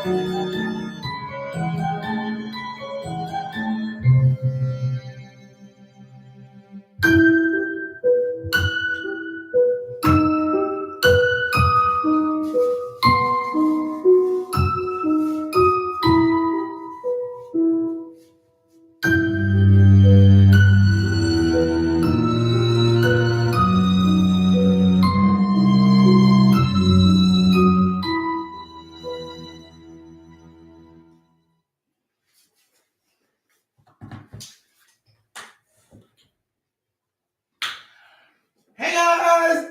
Hey guys!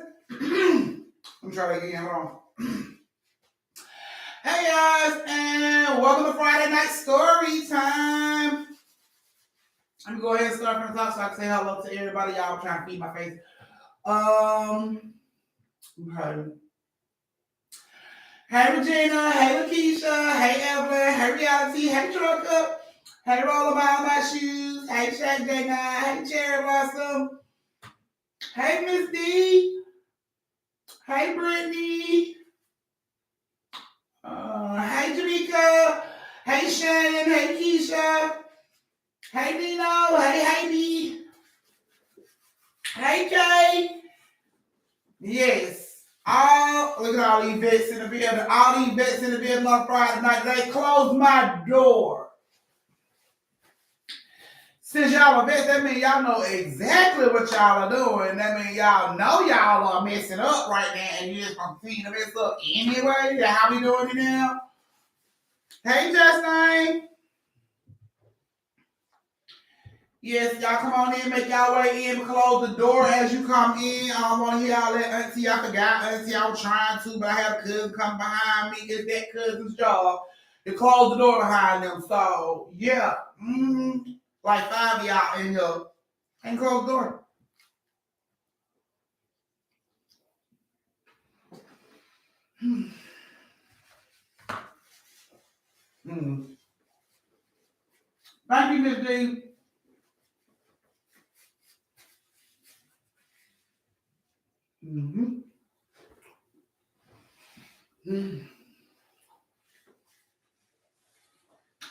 I'm trying to get on. Hey guys, and welcome to Friday Night Story Time. Let me go ahead and start from the top so I can say hello to everybody. Y'all I'm trying to feed my face. Okay. Hey Regina, hey Lakisha, hey Evelyn, hey Reality, hey Trucker, hey Roll About My Shoes, hey Shaq J9, hey Cherry Blossom, hey Miss D, hey Brittany, hey Jamaica, hey Shannon, hey Keisha, hey Nino, hey Heidi, hey Kay. Yes. Look at all these vets in the building. All these vets in the building on Friday night. They closed my door. Since y'all are vets, that means y'all know exactly what y'all are doing. That means y'all know y'all are messing up right now, and you just gonna continue to mess up anyway. That's how we doing it now. Hey, Chastain. Yes, y'all come on in, make y'all way in, close the door as you come in. I don't want to hear all that auntie. I forgot auntie I was trying to, but I had a cousin come behind me. It's that cousin's job to close the door behind them. So, yeah, like 5 of y'all in here and close the door. Thank you, Miss D.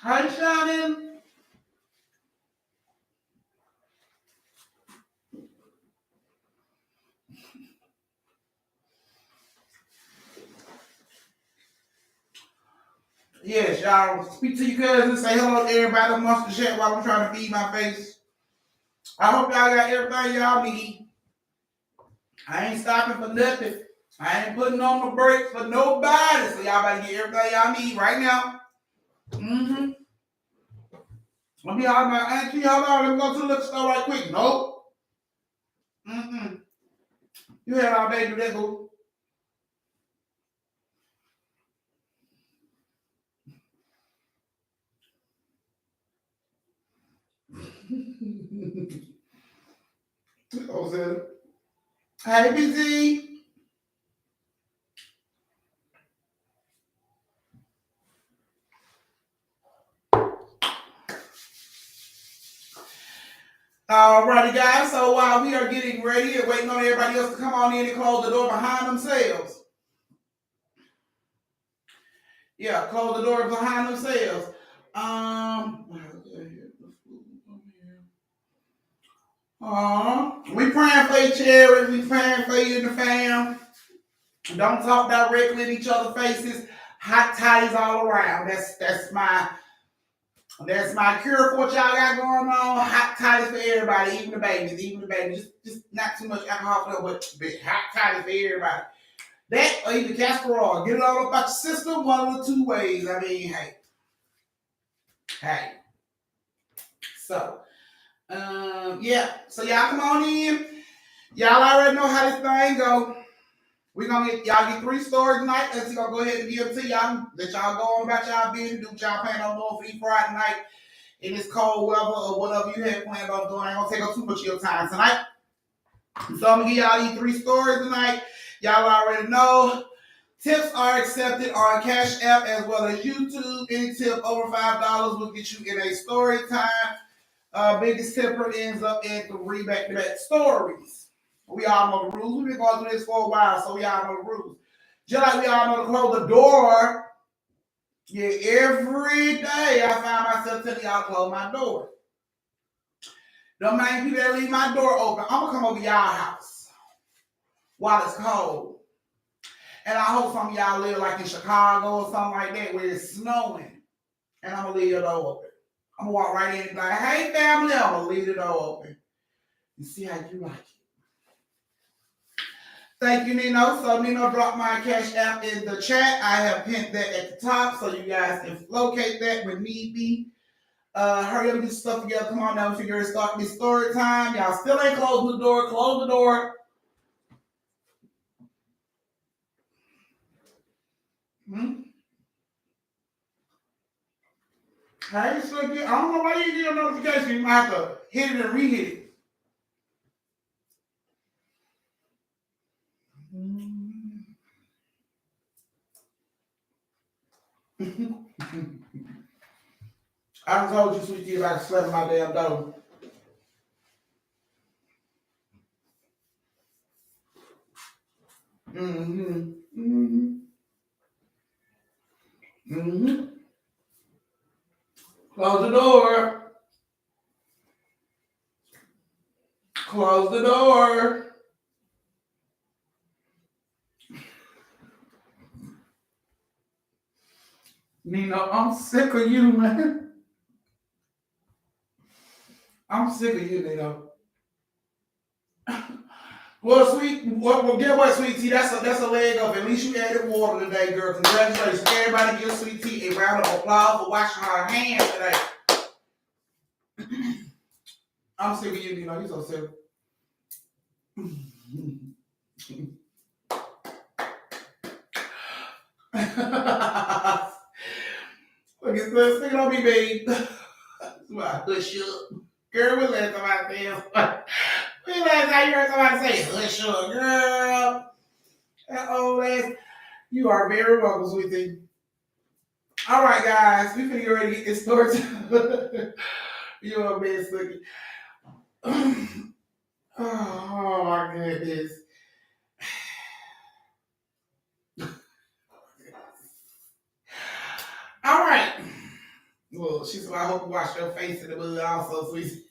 Hi, Shannon. Yes, y'all speak to your cousins, say hello to everybody amongst the chat while I'm trying to feed my face. I hope y'all got everything y'all need. I ain't stopping for nothing. I ain't putting on the brakes for nobody. So y'all better get everything y'all need right now. Let me out my auntie. Hold on, let me go to the liquor store right quick. Nope. You had all day to do that, boo. Hey, BZ. Alrighty, guys. So while we are getting ready and waiting on everybody else to come on in and close the door behind themselves. Yeah, close the door behind themselves. We praying for you, Cherry. We praying for you and the fam. Don't talk directly in each other's faces. Hot toddies all around. That's my cure for what y'all got going on. Hot toddies for everybody, even the babies. Just not too much alcohol for them, but hot toddies for everybody. That or either castor oil. Get it all up out your system one of the two ways. I mean, hey. So, yeah. So y'all come on in. Y'all already know how this thing go. We're gonna get 3 stories tonight. Let's gonna go ahead and give it to y'all. Let y'all go on about y'all business. Do what y'all plan on doing for you Friday night in this cold weather or whatever you had planned on doing. I ain't gonna take up too much of your time tonight. So I'm gonna give y'all these 3 stories tonight. Y'all already know. Tips are accepted on Cash App as well as YouTube. Any tip over $5 will get you in a story time. Biggest tipper ends up in 3 back-to-back stories. We all know the rules. We've been going through this for a while, so we all know the rules. Just like we all know to close the door Yeah, every day I find myself telling y'all to close my door. Don't mind people that leave my door open. I'm gonna come over y'all house while it's cold. And I hope some of y'all live like in Chicago or something like that where it's snowing. And I'm gonna leave your door open. I'm gonna walk right in and be like, hey family, I'm gonna leave the door open. You see how you like it. Thank you, Nino. So Nino dropped my cash app in the chat. I have pinned that at the top so you guys can locate that when need be. Hurry up and get stuff together. Come on now, figure start this story time. Y'all still ain't closing the door. Close the door. Hmm? Hey, Snooki. I don't know why you get a notification. You might have to hit it and re-hit it. I done told you, sweetie, about slapping my damn door. Mm-hmm. Mm-hmm. Mm-hmm. Close the door. Close the door. Nino, I'm sick of you, man. I'm sick of you, Nino. Well, get what, Sweet Tea? That's a leg up. At least you added water today, girl. Congratulations. Everybody give Sweet Tea a round of applause for washing her hands today. I'm sick of you, Nino. You so sick. Look at this. Stick it on me, babe. Hush up. Girl, we let somebody say it. When last time you heard somebody say hush up, girl? That old ass. You are very welcome, sweetie. All right, guys. We finna get ready to get this story. You are best looking. Oh my goodness. All right. Well, she said, I hope you wash your face in the mud also, sweetie.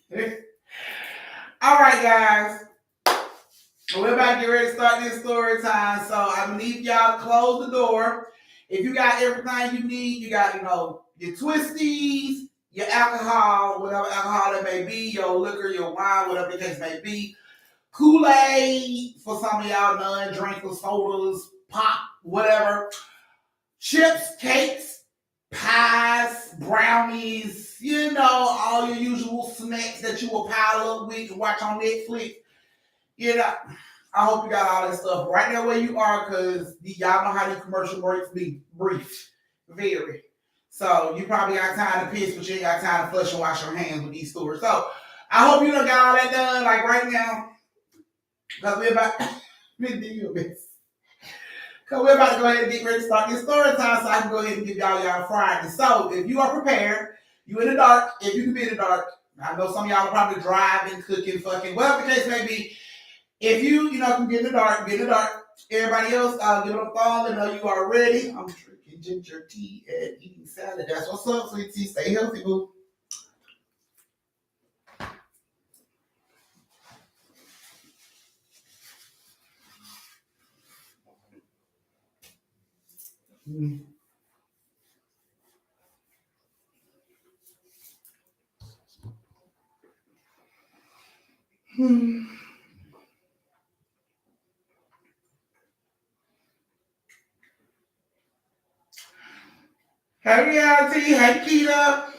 All right, guys. We're about to get ready to start this story time. So I'm gonna need y'all to close the door. If you got everything you need, you got, your twisties, your alcohol, whatever alcohol it may be, your liquor, your wine, whatever the case may be. Kool-Aid for some of y'all non-drinkers, sodas, pop, whatever. Chips, cakes, pies, brownies, all your usual snacks that you will pile up with and watch on Netflix. I hope you got all that stuff right there where you are, because y'all know how these commercial breaks be brief. Very. So you probably got time to piss, but you ain't got time to flush and wash your hands with these stores. So I hope you done got all that done, like right now. Because we're about to go ahead and get ready to start this story time, so I can go ahead and give y'all Friday. So if you are prepared, you in the dark, if you can be in the dark. I know some of y'all are probably driving, cooking, fucking, whatever the case may be. If you can get in the dark, get in the dark. Everybody else, give them a phone and know you are ready. I'm drinking ginger tea and eating salad. That's what's up, sweet tea. Stay healthy, boo. Hey, reality. Hey, Keta.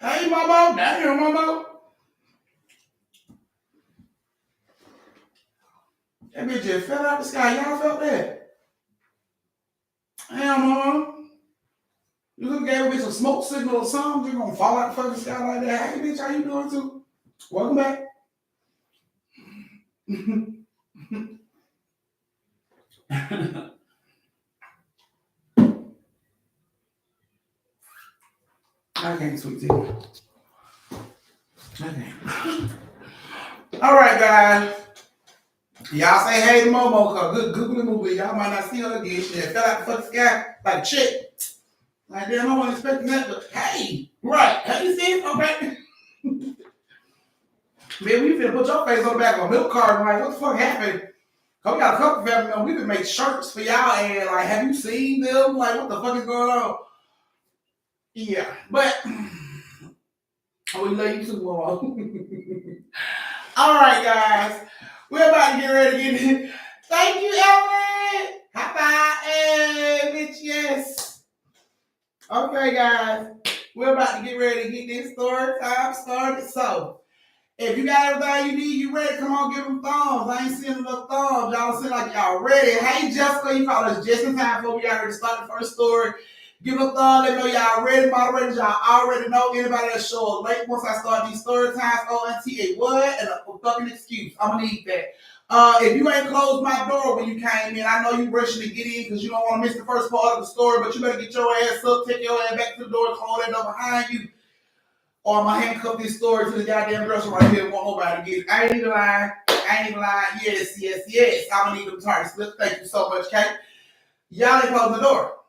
Hey, Momo. Damn, Momo. That bitch just fell out the sky. Y'all felt that? Damn, Momo. You could have gave a bitch a smoke signal or something. You're going to fall out the fucking sky like that. Hey, bitch, how you doing, too? Welcome back. Okay, sweet tea. Okay. All right, guys. Y'all say hey to Momo, cause good Google the movie. Y'all might not see her again. She fell out the fucking sky like a chick. Like, damn, I wasn't expecting that, but hey, right. Have you seen it? Okay. Man, we finna put your face on the back of a milk carton. Like, what the fuck happened? Cause we got a couple family members. We can make shirts for y'all, and like, have you seen them? Like, what the fuck is going on? Yeah, but we love you too, Momo. All right, guys. We're about to get ready to get. Thank you, Evelyn. High five, hey, bitch, yes. Okay, guys. We're about to get ready to get this story time started. So, if you got everything you need, you ready? Come on, give them thumbs. I ain't seeing enough thumbs. Y'all seem like y'all ready. Hey, Jessica, you call us just in time before we got ready to start the first story. Give them a thumb. Let me know y'all ready. Moderators, y'all already know. Anybody that show up late once I start these story times, ONT a what and a fucking excuse. I'm gonna need that. If you ain't closed my door when you came in, I know you rushing to get in because you don't want to miss the first part of the story, but you better get your ass up, take your ass back to the door, and close that door behind you. Or I'm gonna handcuff this story to the goddamn dresser right here. Won't nobody get it. I ain't even lying. Yes, yes, yes. I'm gonna need them target slips. Thank you so much, Kate. Y'all ain't closing the door.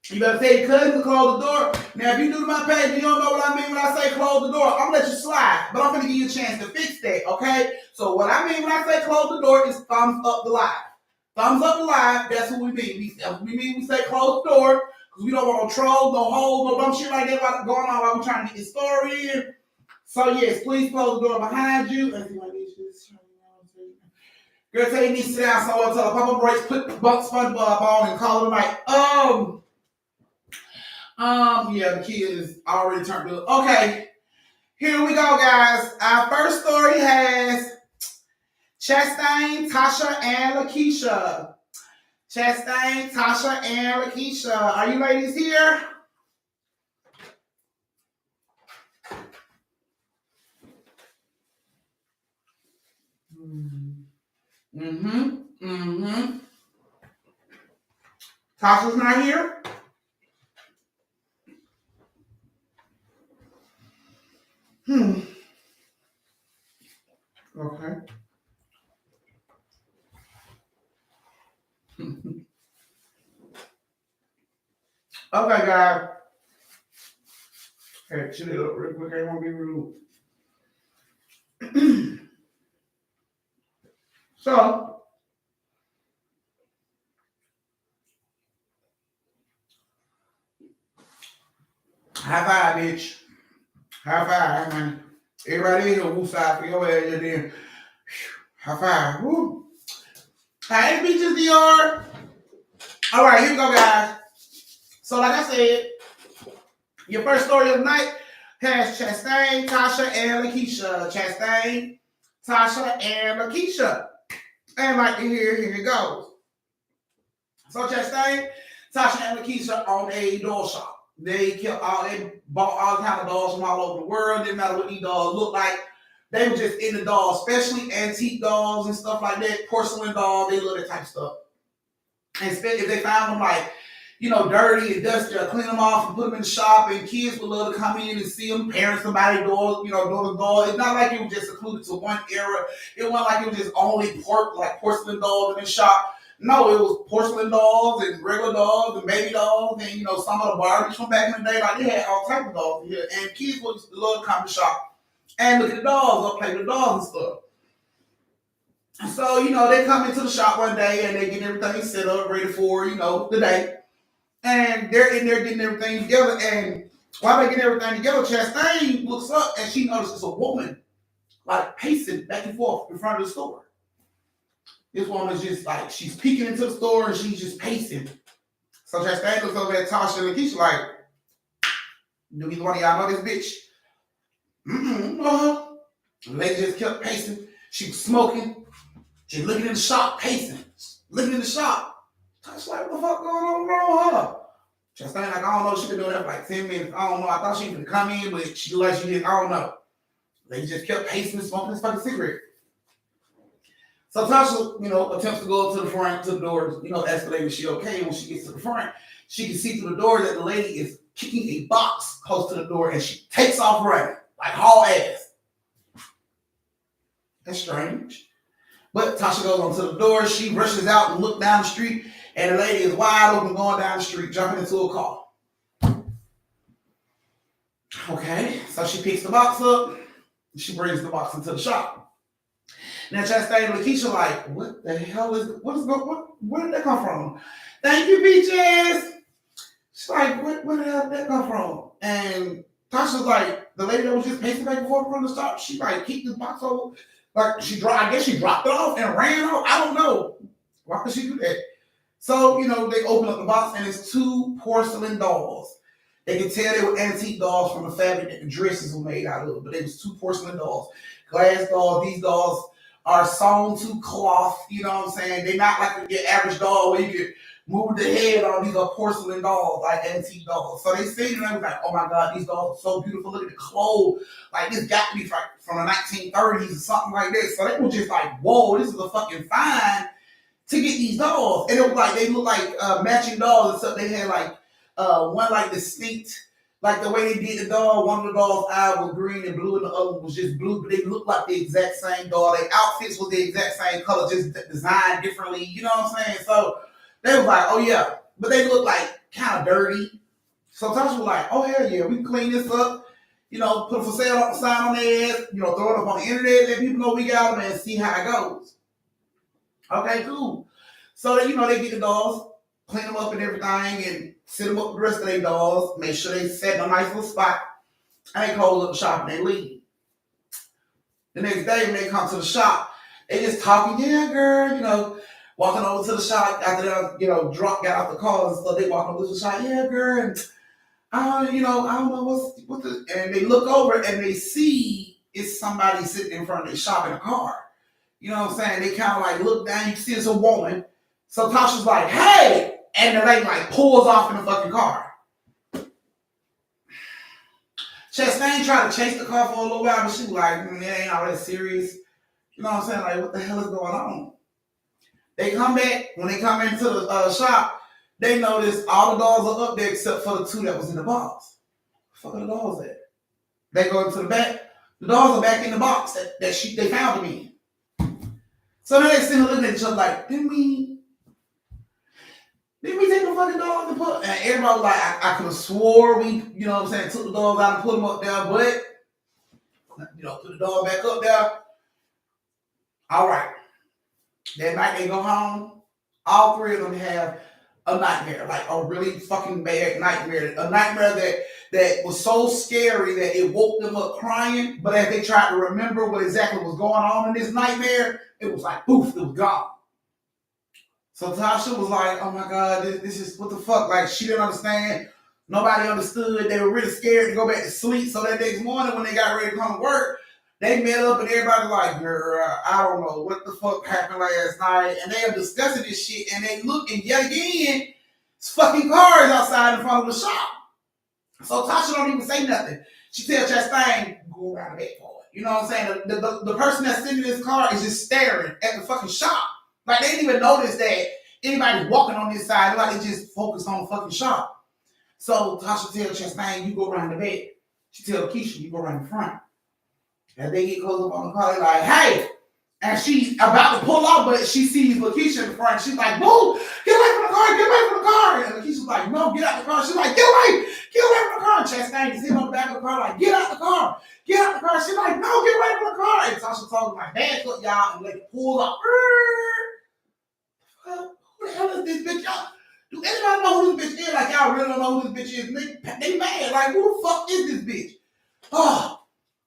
You better tell your cousin to close the door. Now, if you do to my page, you don't know what I mean when I say close the door. I'm gonna let you slide, but I'm gonna give you a chance to fix that, okay? So what I mean when I say close the door is thumbs up the live. Thumbs up the live, that's what we mean. We say close the door, because we don't want no trolls, no holes, no dumb shit like that going on while we're trying to get this story in. So yes, please close the door behind you. Girl, tell you need to sit down somewhere until a Papa breaks, put the SpongeBob on and call it a night. Yeah, the kid is already turned good. Okay, here we go, guys. Our first story has Chastain, Tasha, and Lakisha. Chastain, Tasha, and Lakisha. Are you ladies here? Tasha's not here? Okay. Okay, guys. Hey, chill it up real quick. I don't want to be rude. So, high five, bitch. High five, man. Everybody in here, woo side for your ass, then. High five. Woo. Hey, bitches, Dior. All right, here we go, guys. So, like I said, your first story of the night has Chastain, Tasha, and Lakisha. Chastain, Tasha, and Lakisha. And like to hear, here it goes. So Chastain, Tasha, and Lakisha own a doll shop. They bought all kind of dolls from all over the world. Didn't matter what these dolls looked like. They were just in the dolls, especially antique dolls and stuff like that, porcelain dolls. They love that type of stuff. And especially if they found them like, dirty and dusty, or clean them off and put them in the shop. And kids would love to come in and see them. Parents, somebody doors, door to door. It's not like it was just secluded to one era. It wasn't like it was just only porcelain dolls in the shop. No, it was porcelain dolls and regular dolls and baby dolls and some of the Barbies from back in the day. Like they had all types of dolls here, and kids would love to come to the shop and look at the dolls or play with the dolls and stuff. So they come into the shop one day and they get everything set up, ready for the day, and they're in there getting everything together. And while they get everything together, Chastain looks up and she notices a woman like pacing back and forth in front of the store. This woman is just like, she's peeking into the store and she's just pacing. So Chastain looks over at Tasha and Lakisha like, do either one of y'all know this bitch? The lady just kept pacing. She was smoking. She's looking in the shop, pacing. Looking in the shop. Tasha like, what the fuck going on wrong with her? Chastain like, I don't know. She been doing that for like 10 minutes. I don't know. I thought she was going to come in, but she looked like she did. I don't know. The lady just kept pacing and smoking this fucking cigarette. So Tasha, attempts to go up to the front, to the door, ask the lady if she okay. And when she gets to the front, she can see through the door that the lady is kicking a box close to the door, and she takes off running, like haul ass. That's strange. But Tasha goes onto the door. She rushes out and looks down the street, and the lady is wide open going down the street, jumping into a car. Okay, so she picks the box up. She brings the box into the shop. Now Chastain and Lakisha like, what the hell is, where did that come from? Thank you, Peaches. She's like, where the hell did that come from? And Tasha's like, the lady that was just pacing back and forth from the shop, she like kicked the box over. Like I guess she dropped it off and ran off. I don't know. Why could she do that? So, they open up the box and it's 2 porcelain dolls. They could tell they were antique dolls from the fabric that the dresses were made out of, but they was 2 porcelain dolls. Glass dolls. These dolls are sewn to cloth, you know what I'm saying? They're not like your average doll where you could move the head on. These are porcelain dolls, like antique dolls. So they seen it and they was like, oh my God, these dolls are so beautiful. Look at the clothes. Like, this got to be from the 1930s or something like that. So they were just like, whoa, this is a fucking find to get these dolls. And it was like, they look like matching dolls, except they had like one like distinct, like the way they did the doll. One of the dolls' eye was green and blue, and the other was just blue, but they looked like the exact same doll. Their outfits was the exact same color, just designed differently. You know what I'm saying? So they was like, oh yeah, but they look like kind of dirty. So Tasha was like, oh hell yeah, we can clean this up. Put a for sale sign on their ass. Throw it up on the internet, let people know we got them, and see how it goes. Okay, cool. So they get the dolls, clean them up and everything, and sit them up with the rest of their dolls, make sure they set in a nice little spot, and they close up the shop and they leave. The next day when they come to the shop, they just talking, yeah, girl, walking over to the shop after they, got out the car and stuff. They walk over to the shop, yeah, girl, and I don't know what the, and they look over and they see it's somebody sitting in front of their shop in a car. You know what I'm saying? They kind of like look down, you see it's a woman. So Tasha's like, hey! And the lady like pulls off in the fucking car. Chastain tried to chase the car for a little while, but she was like, it ain't all that serious. You know what I'm saying? Like, what the hell is going on? They come back. When they come into the shop, they notice all the dolls are up there except for the 2 that was in the box. Where the fuck are the dolls at? They go into the back. The dolls are back in the box that they found them in. So then they sitting looking at each other like, didn't we take the fucking dolls and put? And everybody was like, I could have swore we, took the dolls out and put them up there, but, put the doll back up there. All right. That night they go home. All 3 of them have a nightmare, like a really fucking bad nightmare. A nightmare that was so scary that it woke them up crying, but as they tried to remember what exactly was going on in this nightmare, it was like, poof, it was gone. So Tasha was like, oh my God, this is, what the fuck? Like, she didn't understand. Nobody understood. They were really scared to go back to sleep. So that next morning when they got ready to come to work, they met up and everybody was like, girl, I don't know what the fuck happened last night. And they are discussing this shit and they look and yet again, it's fucking cars outside in front of the shop. So Tasha don't even say nothing. She tells Chastain, go around the back for it. You know what I'm saying? The person that's sitting in this car is just staring at the fucking shop. Like, they didn't even notice that anybody's walking on this side. Like, they just focused on the fucking shop. So Tasha tells Chastain, you go around the back. She tells Lakisha, you go around the front. As they get close up on the car, they're like, hey! And she's about to pull off, but she sees Lakisha in the front. She's like, boo! Get away from the car! Get away from the car! And Lakisha's like, no, get out the car. She's like, get away! Get away from the car! And Chastain is sitting on the back of the car like, get out the car! Get out the car! She's like, no, get away from the car! And Tasha told my back up, y'all, and like pull up. Who the hell is this bitch? Y'all, do anybody know who this bitch is? Like, y'all really don't know who this bitch is. They mad. Like, who the fuck is this bitch? Oh,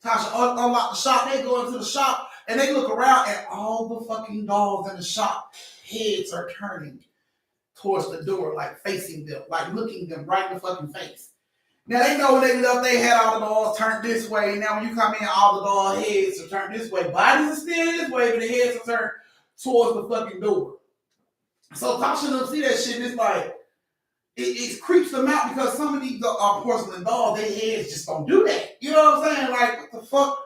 Tasha unlock the shop. They go into the shop and they look around and all the fucking dolls in the shop heads are turning towards the door, like facing them, like looking them right in the fucking face. Now they know when they left, they had all the dolls turned this way. Now when you come in, all the doll heads are turned this way. Bodies are still this way, but the heads are turned towards the fucking door. So Tasha doesn't see that shit, and it's like, it creeps them out because some of these porcelain dolls, their heads just don't do that. You know what I'm saying? Like, what the fuck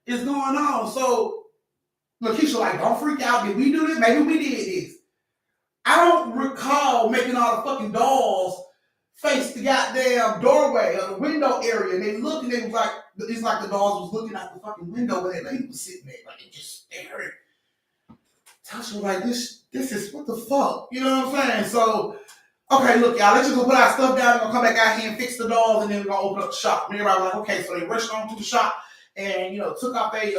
is going on? So Lakisha like, don't freak out. Did we do this? Maybe we did this. I don't recall making all the fucking dolls face the goddamn doorway or the window area. And they looked and they was like, it's like the dolls was looking out the fucking window where that lady was sitting there. Like, they just staring. Tasha was like, this is what the fuck? You know what I'm saying? So, okay, look, y'all, let's just go put our stuff down. We're going to come back out here and fix the dolls, and then we're going to open up the shop. And everybody was like, okay, so they rushed on to the shop and, took out their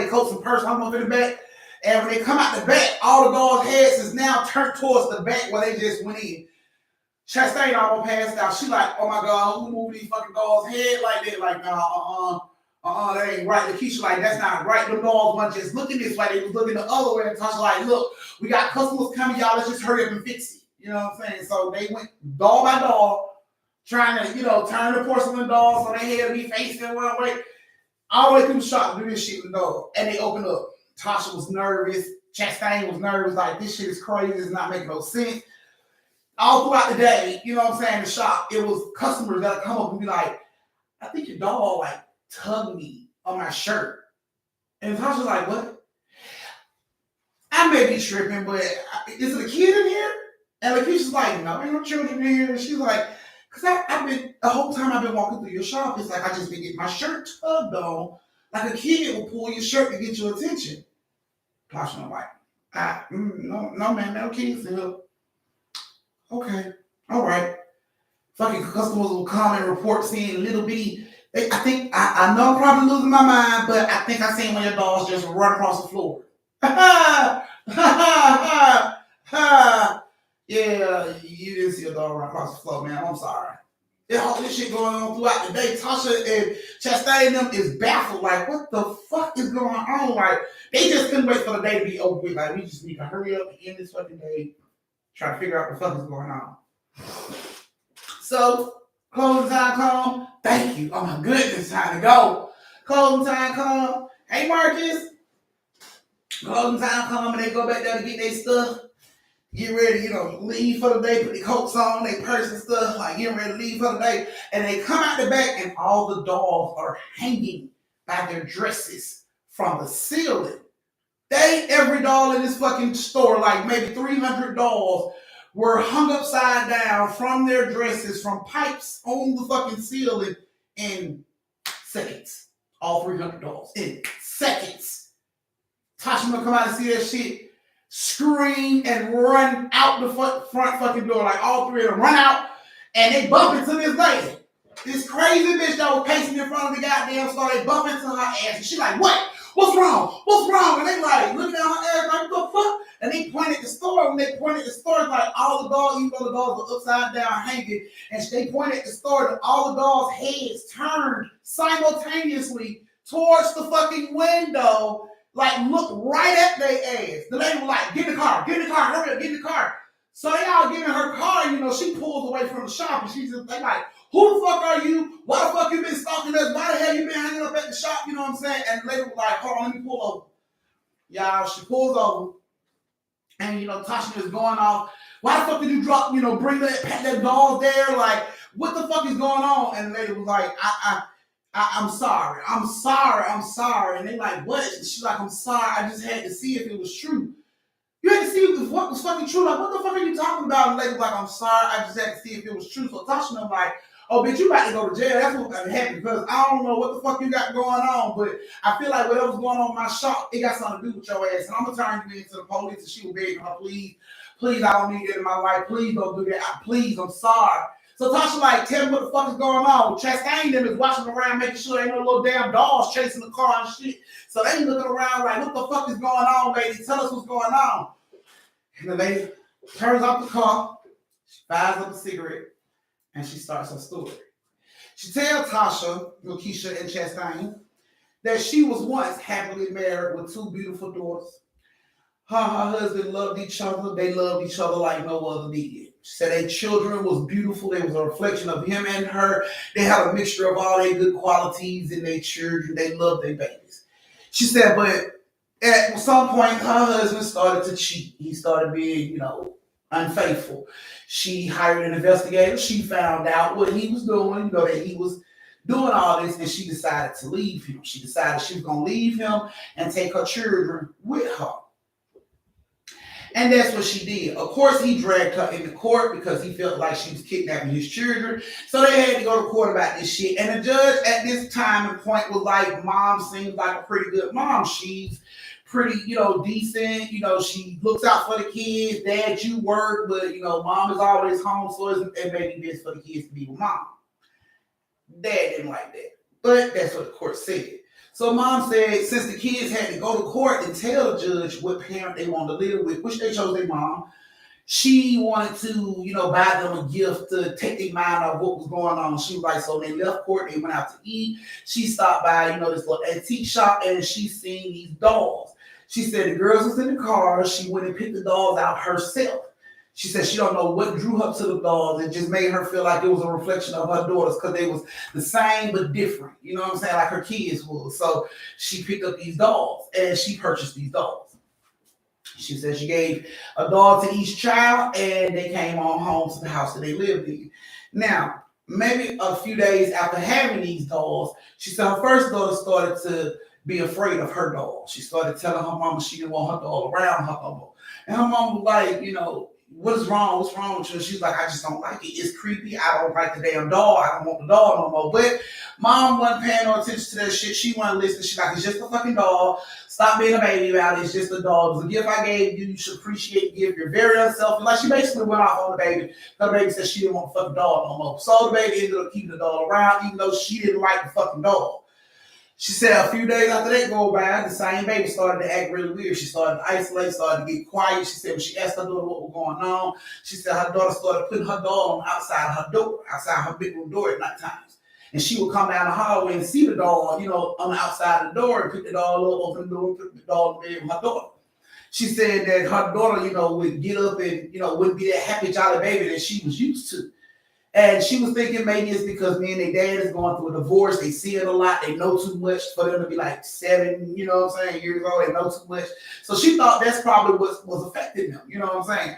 coats and purse. I'm going to the back. And when they come out the back, all the dolls' heads is now turned towards the back where they just went in. Chastain almost passed out. She like, oh my God, who moved these fucking dolls' head like that? Like, that ain't right. Lakisha like, that's not right. The dolls weren't just looking this way. They was looking the other way. And Tasha like, look, we got customers coming, y'all. Let's just hurry up and fix it. You know what I'm saying? So they went doll by doll, trying to, turn the porcelain dolls so they had to be facing one way. All the way through the shop to do this shit with the doll. And they opened up. Tasha was nervous. Chastain was nervous. Like, this shit is crazy. It's not making no sense. All throughout the day, the shop, it was customers that would come up and be like, I think your doll, like, tugged me on my shirt. And Tasha's like, what? I may be tripping, but is it a kid in here? And Lakisha's like, no, ain't no children in here. And she's like, because the whole time I've been walking through your shop, it's like I just been getting my shirt tugged on. Like a kid will pull your shirt to get your attention. Tasha, like, no, man, no kids in here. Okay, all right. Fucking customers will come and report seeing little bitty. I think, I know I'm probably losing my mind, but I think I seen one of your dolls just run across the floor. Yeah, you didn't see a dog run across the floor, man. I'm sorry. All this shit going on throughout the day. Tasha and Chastain them is baffled. Like, what the fuck is going on? Like, they just couldn't wait for the day to be over with. Like, we just need to hurry up and end this fucking day. Try to figure out what the fuck is going on. So, closing time come. Thank you. Oh my goodness, time to go. Closing time come. Hey, Marcus. Closing time come and they go back there to get their stuff. Get ready, leave for the day, put their coats on, their purse and stuff, like getting ready to leave for the day. And they come out the back and all the dolls are hanging by their dresses from the ceiling. Every doll in this fucking store, like maybe 300 dolls, were hung upside down from their dresses, from pipes on the fucking ceiling in seconds. All 300 dolls in seconds. Tasha will come out and see that shit, scream and run out the front fucking door. Like all three of them run out and they bump into this lady. This crazy bitch that was pacing in front of the goddamn store, they bump into her ass and she like, what? What's wrong? What's wrong? And they like looking at her ass like, what the fuck? And they pointed the store. When they pointed the store, like all the dolls, even though the dolls were upside down hanging, and they pointed the store, and all the dolls' heads turned simultaneously towards the fucking window, like look right at their ass. The lady was like, get in the car, hurry up, get in the car. So they all get in her car, she pulls away from the shop, and she's just, they like, who the fuck are you? Why the fuck you been stalking us? Why the hell you been hanging up at the shop? You know what I'm saying? And the lady was like, hold on, let me pull over. Y'all, she pulls over. And, Tasha is going off. Why the fuck did you drop, bring that dog there? Like, what the fuck is going on? And the lady was like, I'm sorry. And they like, what? She's like, I'm sorry. I just had to see if it was true. You had to see if what was fucking true. Like, what the fuck are you talking about? And the lady was like, I'm sorry. I just had to see if it was true. So Tasha was like, oh, bitch, you about to go to jail. That's what's going to happen because I don't know what the fuck you got going on, but I feel like whatever's going on in my shop, it got something to do with your ass. And I'm going to turn you into the police. And she was begging her, please, I don't need that in my life. Please don't do that. I'm sorry. So Tasha like, tell me what the fuck is going on. Chastain them is watching around, making sure ain't no little damn dogs chasing the car and shit. So they looking around like, what the fuck is going on, lady? Tell us what's going on. And the lady turns off the car, she fires up a cigarette, and she starts her story. She tells Tasha, Lakisha, and Chastain that she was once happily married with two beautiful daughters. Her husband loved each other. They loved each other like no other did. She said their children was beautiful. They was a reflection of him and her. They had a mixture of all their good qualities in their children. They loved their babies. She said, but at some point, her husband started to cheat. He started being, unfaithful. She hired an investigator. She found out what he was doing, that he was doing all this, and she decided to leave him. She decided she was going to leave him and take her children with her. And that's what she did. Of course, he dragged her into court because he felt like she was kidnapping his children. So they had to go to court about this shit. And the judge at this time and point was like, Mom seems like a pretty good mom. She's pretty, decent. She looks out for the kids. Dad, you work, but mom is always home, so it may be best for the kids to be with mom. Dad didn't like that, but that's what the court said. So mom said since the kids had to go to court and tell the judge what parent they wanted to live with, which they chose their mom, she wanted to, buy them a gift to take their mind off what was going on. She was like, so they left court, they went out to eat. She stopped by, this little antique shop, and she seen these dolls. She said the girls was in the car. She went and picked the dolls out herself. She said she don't know what drew her to the dolls. It just made her feel like it was a reflection of her daughters because they was the same but different. You know what I'm saying? Like her kids was. So she picked up these dolls, and she purchased these dolls. She said she gave a doll to each child, and they came on home to the house that they lived in. Now, maybe a few days after having these dolls, she said her first daughter started to be afraid of her doll. She started telling her mama she didn't want her doll around her no more. And her mom was like, what is wrong? What's wrong with you? And she's like, I just don't like it. It's creepy. I don't like the damn doll. I don't want the doll no more. But mom wasn't paying no attention to that shit. She wasn't listening. She's like, it's just a fucking doll. Stop being a baby about it. It's just a doll. It was a gift I gave you. You should appreciate the gift. You're very unselfish. Like she basically went off on the baby. The baby said she didn't want the fucking doll no more. So the baby ended up keeping the doll around, even though she didn't like the fucking doll. She said a few days after that go by, the same baby started to act really weird. She started to isolate, started to get quiet. She said when she asked her daughter what was going on, she said her daughter started putting her doll on outside her door, outside her bedroom door at night times. And she would come down the hallway and see the doll, on the outside of the door and pick the doll up, open the door, and put the doll in the bed with her daughter. She said that her daughter, would get up and, wouldn't be that happy, jolly baby that she was used to. And she was thinking maybe it's because me and their dad is going through a divorce. They see it a lot. They know too much for them to be like 7, years old. They know too much. So she thought that's probably what was affecting them. You know what I'm saying?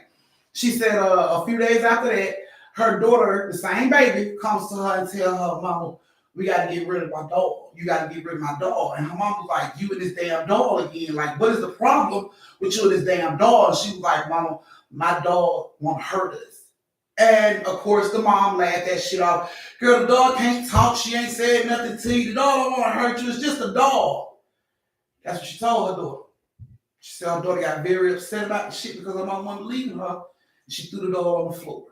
She said a few days after that, her daughter, the same baby, comes to her and tells her, Mama, we got to get rid of my doll. You got to get rid of my doll. And her mom was like, you and this damn doll again. Like, what is the problem with you and this damn doll? And she was like, Mama, my doll won't hurt us. And of course, the mom laughed that shit off. Girl, the dog can't talk. She ain't said nothing to you. The dog don't want to hurt you. It's just a dog. That's what she told her daughter. She said her daughter got very upset about the shit because her mom wanted to leave her. And she threw the dog on the floor.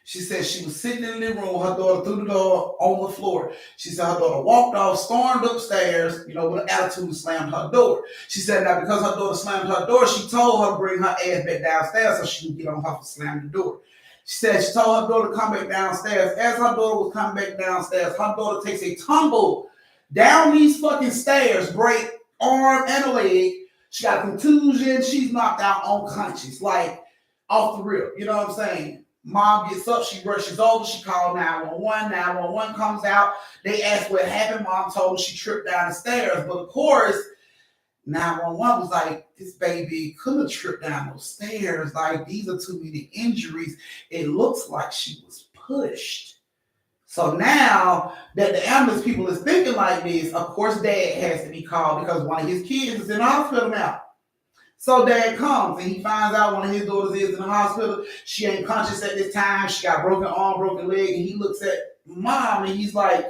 She said she was sitting in the living room. Her daughter threw the dog on the floor. She said her daughter walked off, stormed upstairs, with an attitude and slammed her door. She said now because her daughter slammed her door, she told her to bring her ass back downstairs so she could get on her for slamming the door. She said she told her daughter to come back downstairs. As her daughter was coming back downstairs, her daughter takes a tumble down these fucking stairs, break arm and a leg. She got a contusion. She's knocked out unconscious, like off the rip. You know what I'm saying? Mom gets up. She rushes over. She called 911. 911 comes out. They asked what happened. Mom told her she tripped down the stairs. But of course, 911 was like, this baby could have tripped down those stairs. Like, these are too many injuries. It looks like she was pushed. So now that the ambulance people is thinking like this, of course, dad has to be called because one of his kids is in the hospital now. So dad comes and he finds out one of his daughters is in the hospital. She ain't conscious at this time. She got broken arm, broken leg. And he looks at mom and he's like,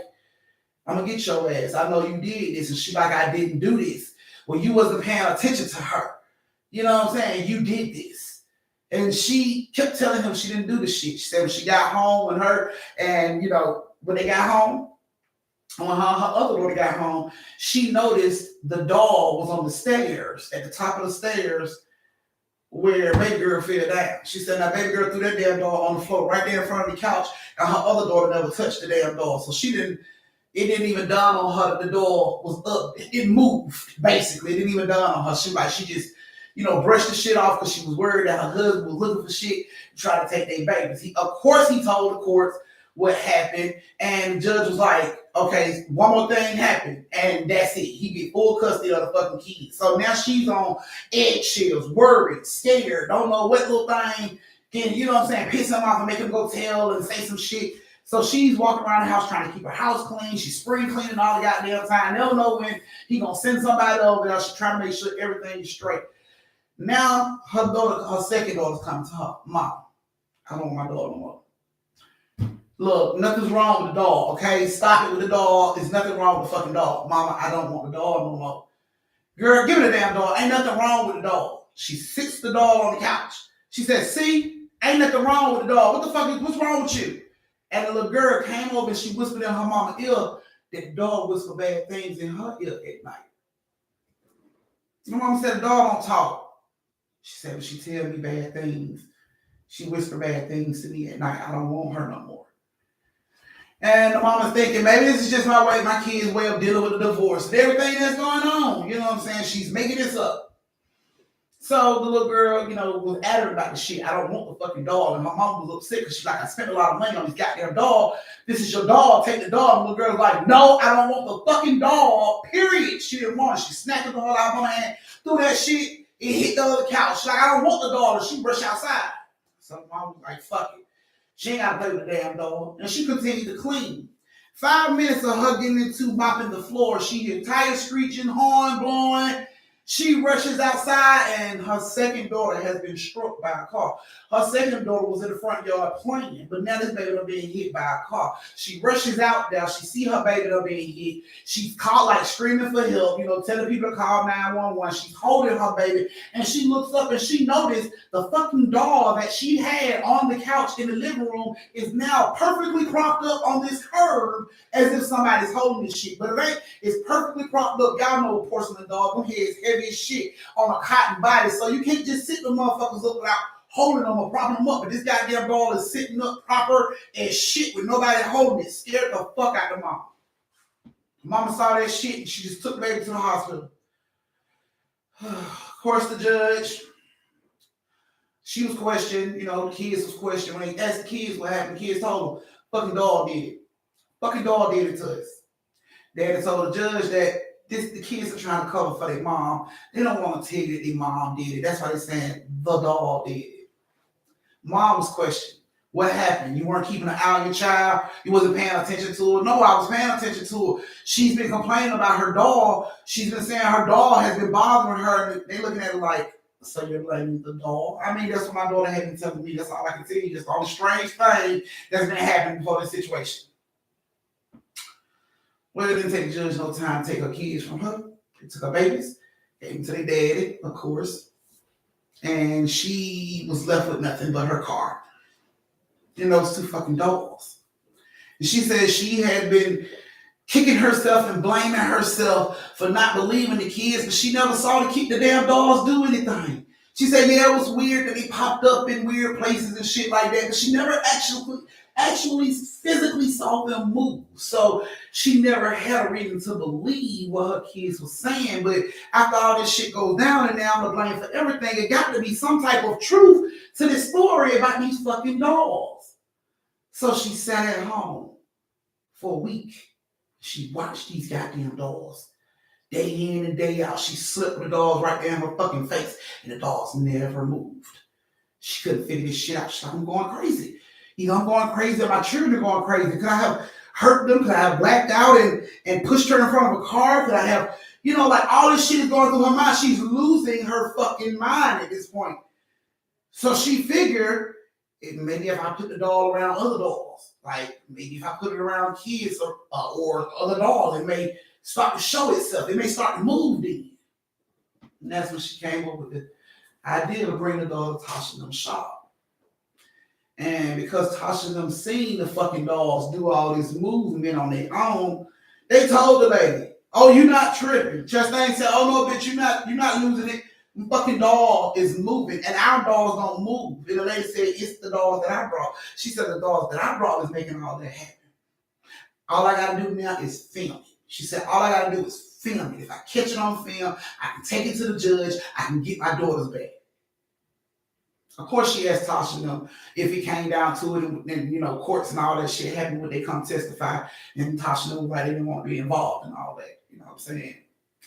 I'm going to get your ass. I know you did this. And she's like, I didn't do this. Well, you wasn't paying attention to her. You know what I'm saying? You did this. And she kept telling him she didn't do the shit. She said when she got home with her and, when they got home, when her other daughter got home, she noticed the doll was on the stairs, at the top of the stairs where baby girl fell down. She said, now baby girl threw that damn doll on the floor right there in front of the couch, and her other daughter never touched the damn doll. So it didn't even dawn on her that the door was up. It moved, basically. It didn't even dawn on her. She just, brushed the shit off because she was worried that her husband was looking for shit to try to take their babies. Of course, he told the courts what happened, and the judge was like, okay, one more thing happened, and that's it. He get full custody of the fucking kids. So now she's on eggshells, worried, scared, don't know what little thing can, piss him off and make him go tell and say some shit. So she's walking around the house trying to keep her house clean. She's spring cleaning all the goddamn time. They don't know when he gonna send somebody over there. She's trying to make sure everything is straight. Now her second daughter's coming to her. Mom, I don't want my daughter no more. Look, nothing's wrong with the dog, okay? Stop it with the dog. There's nothing wrong with the fucking dog. Mama, I don't want the dog no more. Girl, give me the damn dog. Ain't nothing wrong with the dog. She sits the dog on the couch. She said, see, ain't nothing wrong with the dog. What the fuck what's wrong with you? And the little girl came over and she whispered in her mama's ear that the dog whispered bad things in her ear at night. My mama said the dog don't talk. She said, but she tell me bad things. She whispered bad things to me at night. I don't want her no more. And the mama's thinking, maybe this is just my kid's way of dealing with a divorce and everything that's going on. You know what I'm saying? She's making this up. So the little girl, was adamant about the shit. I don't want the fucking dog. And my mom was upset because she's like, I spent a lot of money on this goddamn dog. This is your dog. Take the dog. And the little girl's like, no, I don't want the fucking dog. Period. She didn't want it. She snapped the dog out of her hand, threw that shit, and hit the other couch. She's like, I don't want the dog. And she rushed outside. So mom was like, fuck it. She ain't got to play with the damn dog. And she continued to clean. 5 minutes of her getting into mopping the floor. She hear tires screeching, horn blowing. She rushes outside and her second daughter has been struck by a car. Her second daughter was in the front yard playing, but now this baby is being hit by a car. She rushes out there. She see her baby being hit. She's called like screaming for help, telling people to call 911. She's holding her baby and she looks up and she noticed the fucking doll that she had on the couch in the living room is now perfectly propped up on this curb as if somebody's holding this shit. But it ain't. It's perfectly propped up. Y'all know a porcelain dog. Them heads heavy as shit on a cotton body. So you can't just sit the motherfuckers up without holding them or propping them up. But this goddamn ball is sitting up proper as shit with nobody holding it. Scared the fuck out of mom. Mama saw that shit and she just took the baby to the hospital. Of course, the judge, she was questioned. The kids was questioned. When they asked the kids what happened, the kids told them, fucking dog did it. Fucking dog did it to us. Daddy told the judge that the kids are trying to cover for their mom. They don't want to tell you that their mom did it. That's why they're saying the dog did it. Mom was questioned. What happened? You weren't keeping an eye on your child? You wasn't paying attention to her? No, I was paying attention to her. She's been complaining about her dog. She's been saying her dog has been bothering her. And they looking at her like, so you're blaming the dog? I mean, that's what my daughter had been telling me. That's all I can tell you. That's all the strange thing that's been happening before this situation. Well, it didn't take the judge no time to take her kids from her. They took her babies, gave them to their daddy, of course. And she was left with nothing but her car. And those two fucking dogs. And she said she had been kicking herself and blaming herself for not believing the kids, but she never saw the damn dogs do anything. She said, yeah, it was weird that they popped up in weird places and shit like that, but she never actually physically saw them move. So she never had a reason to believe what her kids were saying. But after all this shit goes down and now I'm to blame for everything, it got to be some type of truth to this story about these fucking dogs. So she sat at home for a week. She watched these goddamn dogs. Day in and day out, she slipped the dogs right there in her fucking face, and the dogs never moved. She couldn't figure this shit out. She's like, I'm going crazy. Either I'm going crazy or my children are going crazy. Could I have hurt them? Could I have blacked out and pushed her in front of a car? Could I have, like all this shit is going through her mind. She's losing her fucking mind at this point. So she figured, maybe if I put the doll around other dolls, like maybe if I put it around kids or other dolls, it may start to show itself. It may start to move then. And that's when she came up with the idea to bring the doll to Tasha and them shop. And because Tasha and them seen the fucking dolls do all this movement on their own, they told the lady, oh, you're not tripping. Chastain said, oh no, bitch, you're not losing it. The fucking doll is moving, and our dolls don't move. And the lady said, it's the dolls that I brought. She said, the dolls that I brought is making all that happen. All I gotta do now is film it. She said, all I gotta do is film it. If I catch it on film, I can take it to the judge. I can get my daughters back. Of course, she asked Tasha, if it came down to it, and courts and all that shit happened when they come testify, and Tasha knew why they didn't want to be involved and all that. You know what I'm saying?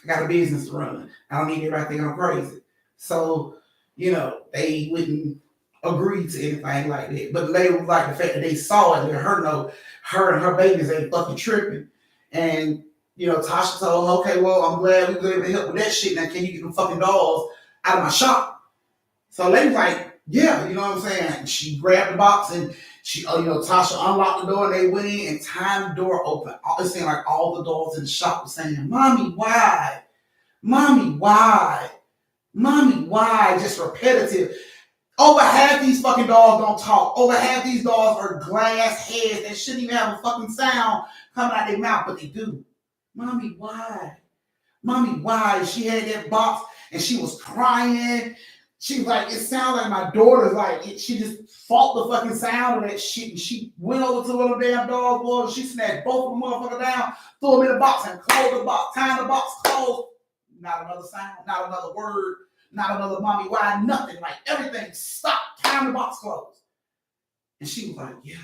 I got a business to run. I don't need everybody thinking I'm crazy. So, they wouldn't agree to anything like that. But the lady was like the fact that they saw it, let her know her and her babies ain't fucking tripping. And, Tasha told her, okay, well, I'm glad we were able to help with that shit. Now, can you get them fucking dolls out of my shop? So the lady was like, yeah, you know what I'm saying? And she grabbed the box and she, Tasha unlocked the door and they went in and timed the door open. It seemed like all the dolls in the shop were saying, Mommy, why? Mommy, why? Mommy, why? Just repetitive. Over half these fucking dogs don't talk. Over half these dogs are glass heads that shouldn't even have a fucking sound coming out their mouth, but they do. Mommy, why? Mommy, why? She had that box and she was crying. She was like, it sounded like my daughter's like, she just fought the fucking sound of that shit. And she went over to where the damn dog was. She snatched both of them motherfuckers down, threw them in the box and closed the box, tying the box closed. Not another sound, not another word, not another mommy, why, nothing. Like everything stopped, tying the box closed. And she was like, yeah,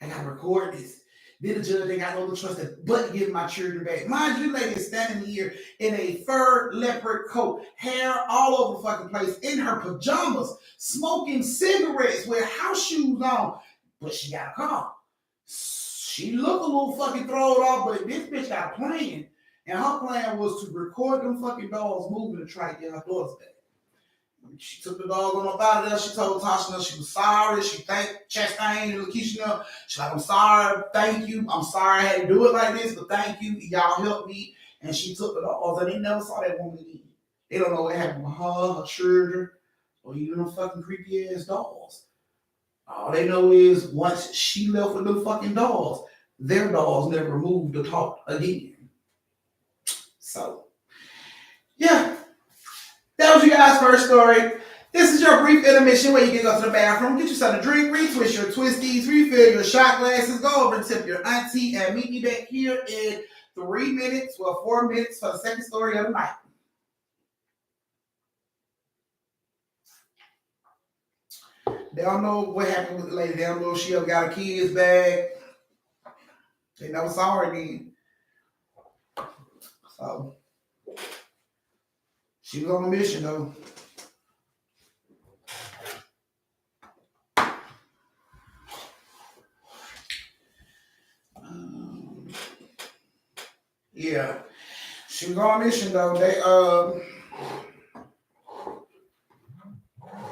I gotta record this. Then the judge ain't got no other choice but to give my children back. Mind you, lady is standing here in a fur leopard coat, hair all over the fucking place, in her pajamas, smoking cigarettes with house shoes on. But she got a car. She looked a little fucking thrown off, but this bitch got a plan. And her plan was to record them fucking dogs moving to try to get her daughters back. She took the dog on up out of there. She told Tasha she was sorry. She thanked Chastain and Lakisha. She's like, I'm sorry, thank you. I'm sorry I had to do it like this, but thank you. Y'all helped me. And she took the dogs, and they never saw that woman again. They don't know what happened with her children, or even them fucking creepy ass dogs. All they know is once she left with them fucking dogs, their dogs never moved or talked again. So, yeah. That was your guys' first story. This is your brief intermission where you can go to the bathroom, get yourself a drink, retwist your twisties, refill your shot glasses, go over and tip your auntie, and meet me back here in 4 minutes for the second story of the night. They don't know what happened with the lady. They don't know if she ever got her kids back. They never saw her again. So, she was on a mission, though. Yeah. She was on a mission, though.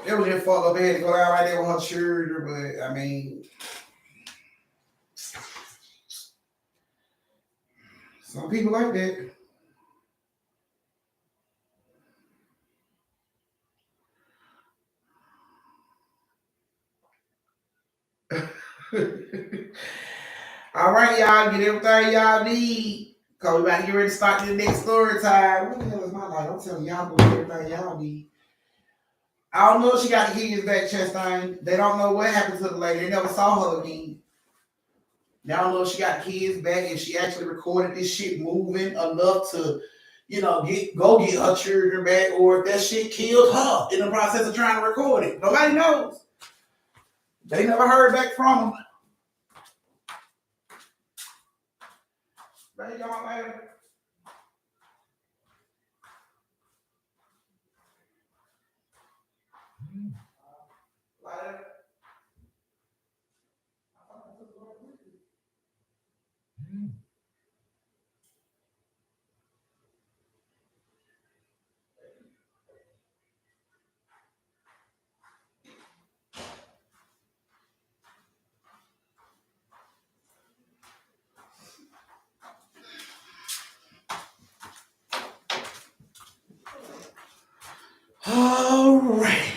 It was just fucked up. They had to go down right there with her children, but, I mean, some people like that. All right, y'all, get everything y'all need. Cause we about to get ready to start the next story time. What the hell is my life? I'm telling y'all, go get everything y'all need. I don't know if she got the kids back, Chastain. They don't know what happened to the lady. They never saw her again. They don't know if she got the kids back and she actually recorded this shit moving enough to, go get her children back, or if that shit killed her in the process of trying to record it. Nobody knows. They never heard back from them. Bye, y'all later. Later. All right.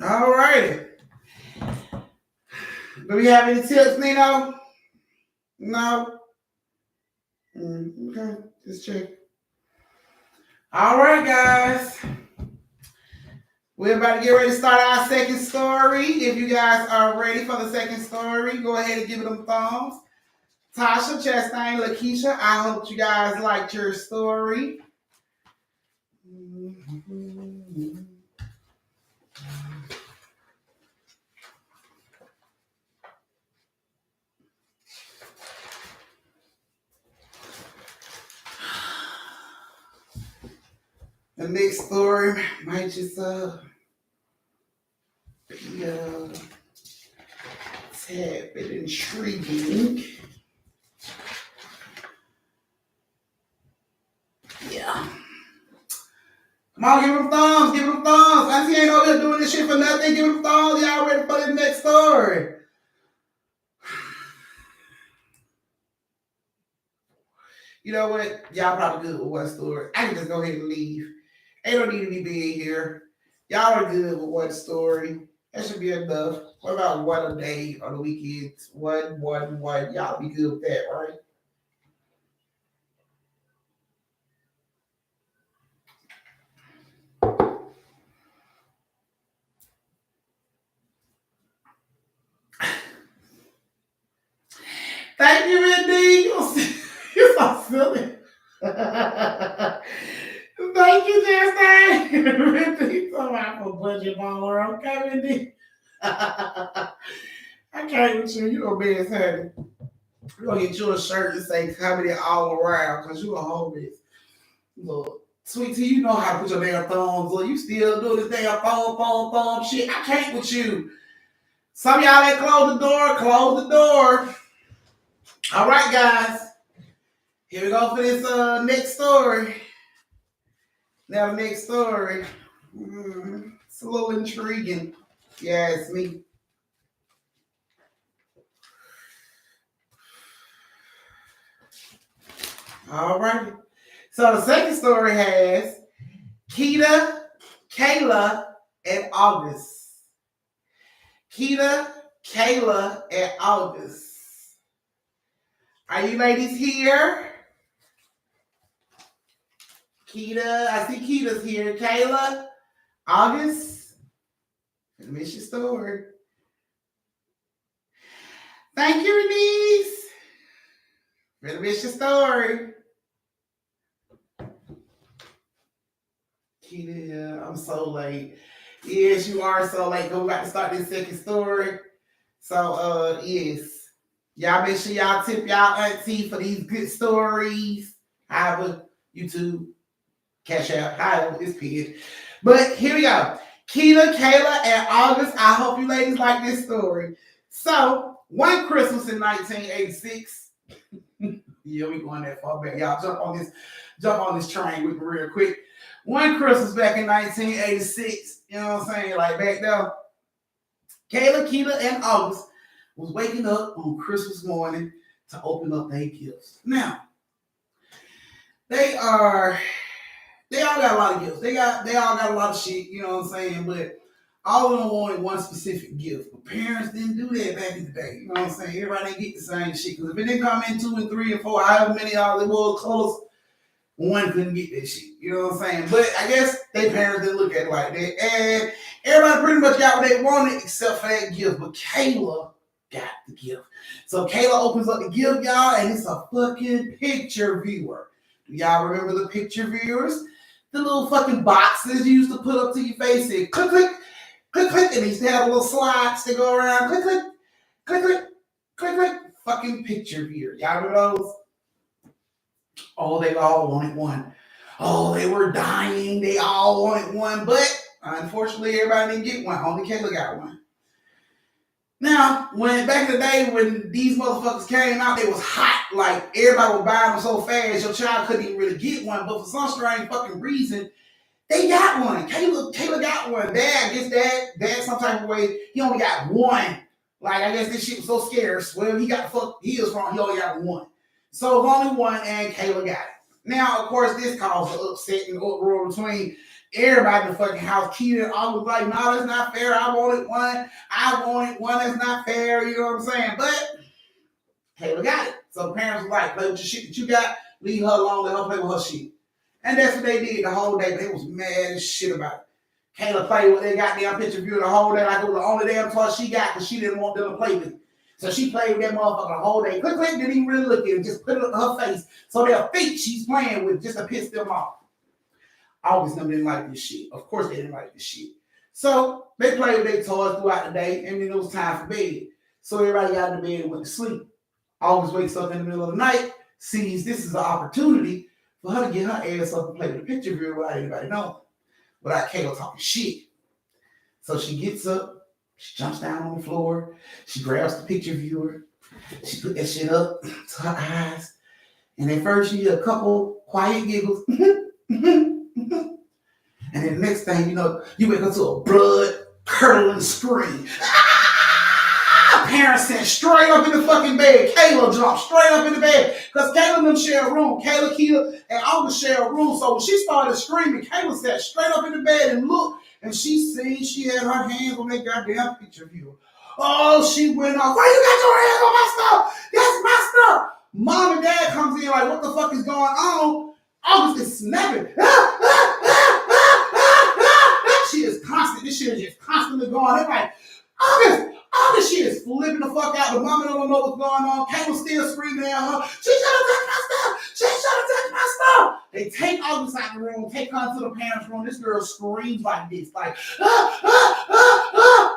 All righty. Do we have any tips, Nino? No? Okay, just check. All right, guys. We're about to get ready to start our second story. If you guys are ready for the second story, go ahead and give it them thumbs. Tasha, Chastain, Lakisha, I hope you guys liked your story. The next story might just be a tad bit intriguing. Yeah. Come on, give them thumbs, give them thumbs. Auntie ain't over here doing this shit for nothing. Give them thumbs. Y'all ready for the next story? You know what? Y'all probably good with one story. I can just go ahead and leave. Ain't no need to be big here. Y'all are good with one story. That should be enough. What about one a day on the weekends? One. Y'all be good with that, right? Thank you, Edyn. You're so silly. Thank you, Chastain. Edyn, so I put budget baller. Okay, Edyn. I can't with you. You a best honey. You gonna get you a shirt that say comedy all around because you a whole mess. Look, sweet tea, you know how to put your damn thumbs on. You still do this damn thumb shit. I can't with you. Some of y'all that close the door, close the door. All right, guys. Here we go for this next story. Now, the next story. It's a little intriguing. Yeah, it's me. All right. So the second story has Keta, Kayla, and August. Keta, Kayla, and August. Are you ladies here? Keta, I see Keta's here. Kayla, August. Finish your story. Thank you, Denise. Finish your story. Keta, I'm so late. Yes, you are so late. We're about to start this second story. So, yes. Y'all make sure y'all tip y'all auntie for these good stories. However, YouTube, Cash App, however, it's paid. But here we go. Keta, Kayla, and August. I hope you ladies like this story. So, one Christmas in 1986. Yeah, we going that far back. Y'all jump on this train with me real quick. One Christmas back in 1986. You know what I'm saying? Like back there. Kayla, Keta, and August was waking up on Christmas morning to open up their gifts. Now, they all got a lot of gifts. They all got a lot of shit, you know what I'm saying? But all of them wanted one specific gift. But parents didn't do that back in the day. You know what I'm saying? Everybody didn't get the same shit. Because if it didn't come in 2 and 3 and 4, however many all it was close, one couldn't get that shit. You know what I'm saying? But I guess their parents didn't look at it like that. And everybody pretty much got what they wanted except for that gift. But Kayla got the gift. So Kayla opens up the gift, y'all, and it's a fucking picture viewer. Do y'all remember the picture viewers? The little fucking boxes you used to put up to your face and click, click, click, click, and they used to have little slides that go around. Click, click, click, click, click, click. Fucking picture viewer. Y'all remember those? Oh, they all wanted one. Oh, they were dying. They all wanted one, but unfortunately, everybody didn't get one. Only Kayla got one. Now, when back in the day when these motherfuckers came out, they was hot. Like everybody was buying them so fast, your child couldn't even really get one. But for some strange fucking reason, they got one. Kayla got one. Dad, some type of way, he only got one. Like I guess this shit was so scarce. Well, he got the fuck heels from. He only got one. So it was only one, and Kayla got it. Now, of course, this caused an upset and uproar between everybody in the fucking house. Keta all was like, no, that's not fair. I wanted one. That's not fair. You know what I'm saying? But Kayla got it. So the parents were like, play with your shit that you got. Leave her alone. Let her play with her shit. And that's what they did the whole day. They was mad as shit about it. Kayla played with their goddamn picture view the whole day like it was the only damn toy she got because she didn't want them to play with it. So she played with that motherfucker the whole day. Click, click, didn't even really look at it. Just put it on her face. So they'll think she's playing with just to piss them off. August them didn't like this shit. Of course they didn't like this shit. So they played with their toys throughout the day, and then it was time for bed. So everybody got in the bed and went to sleep. August wakes up in the middle of the night, sees this is an opportunity for her to get her ass up and play with the picture viewer without anybody knowing. Without Kayla talking shit. So she gets up, she jumps down on the floor, she grabs the picture viewer, she put that shit up to her eyes, and at first she hear a couple quiet giggles. And then the next thing you know, you wake up to a blood curdling scream. Ah! Her parents sent straight up in the fucking bed. Kayla jumped straight up in the bed. Because Kayla and them share a room. Kayla, Keta, and August share a room. So when she started screaming, Kayla sat straight up in the bed and looked. And she had her hands on that goddamn picture viewer. Oh, she went off. Why you got your hands on my stuff? That's my stuff. Mom and dad comes in like, what the fuck is going on? August is snapping. She is constant. This shit is just constantly going. They're like, August, she is flipping the fuck out. The mama don't know what's going on. Kayla still screaming at her. She should have touched my stuff. She should have touched my stuff. They take August out the room, take her to the parents' room. This girl screams like this, like,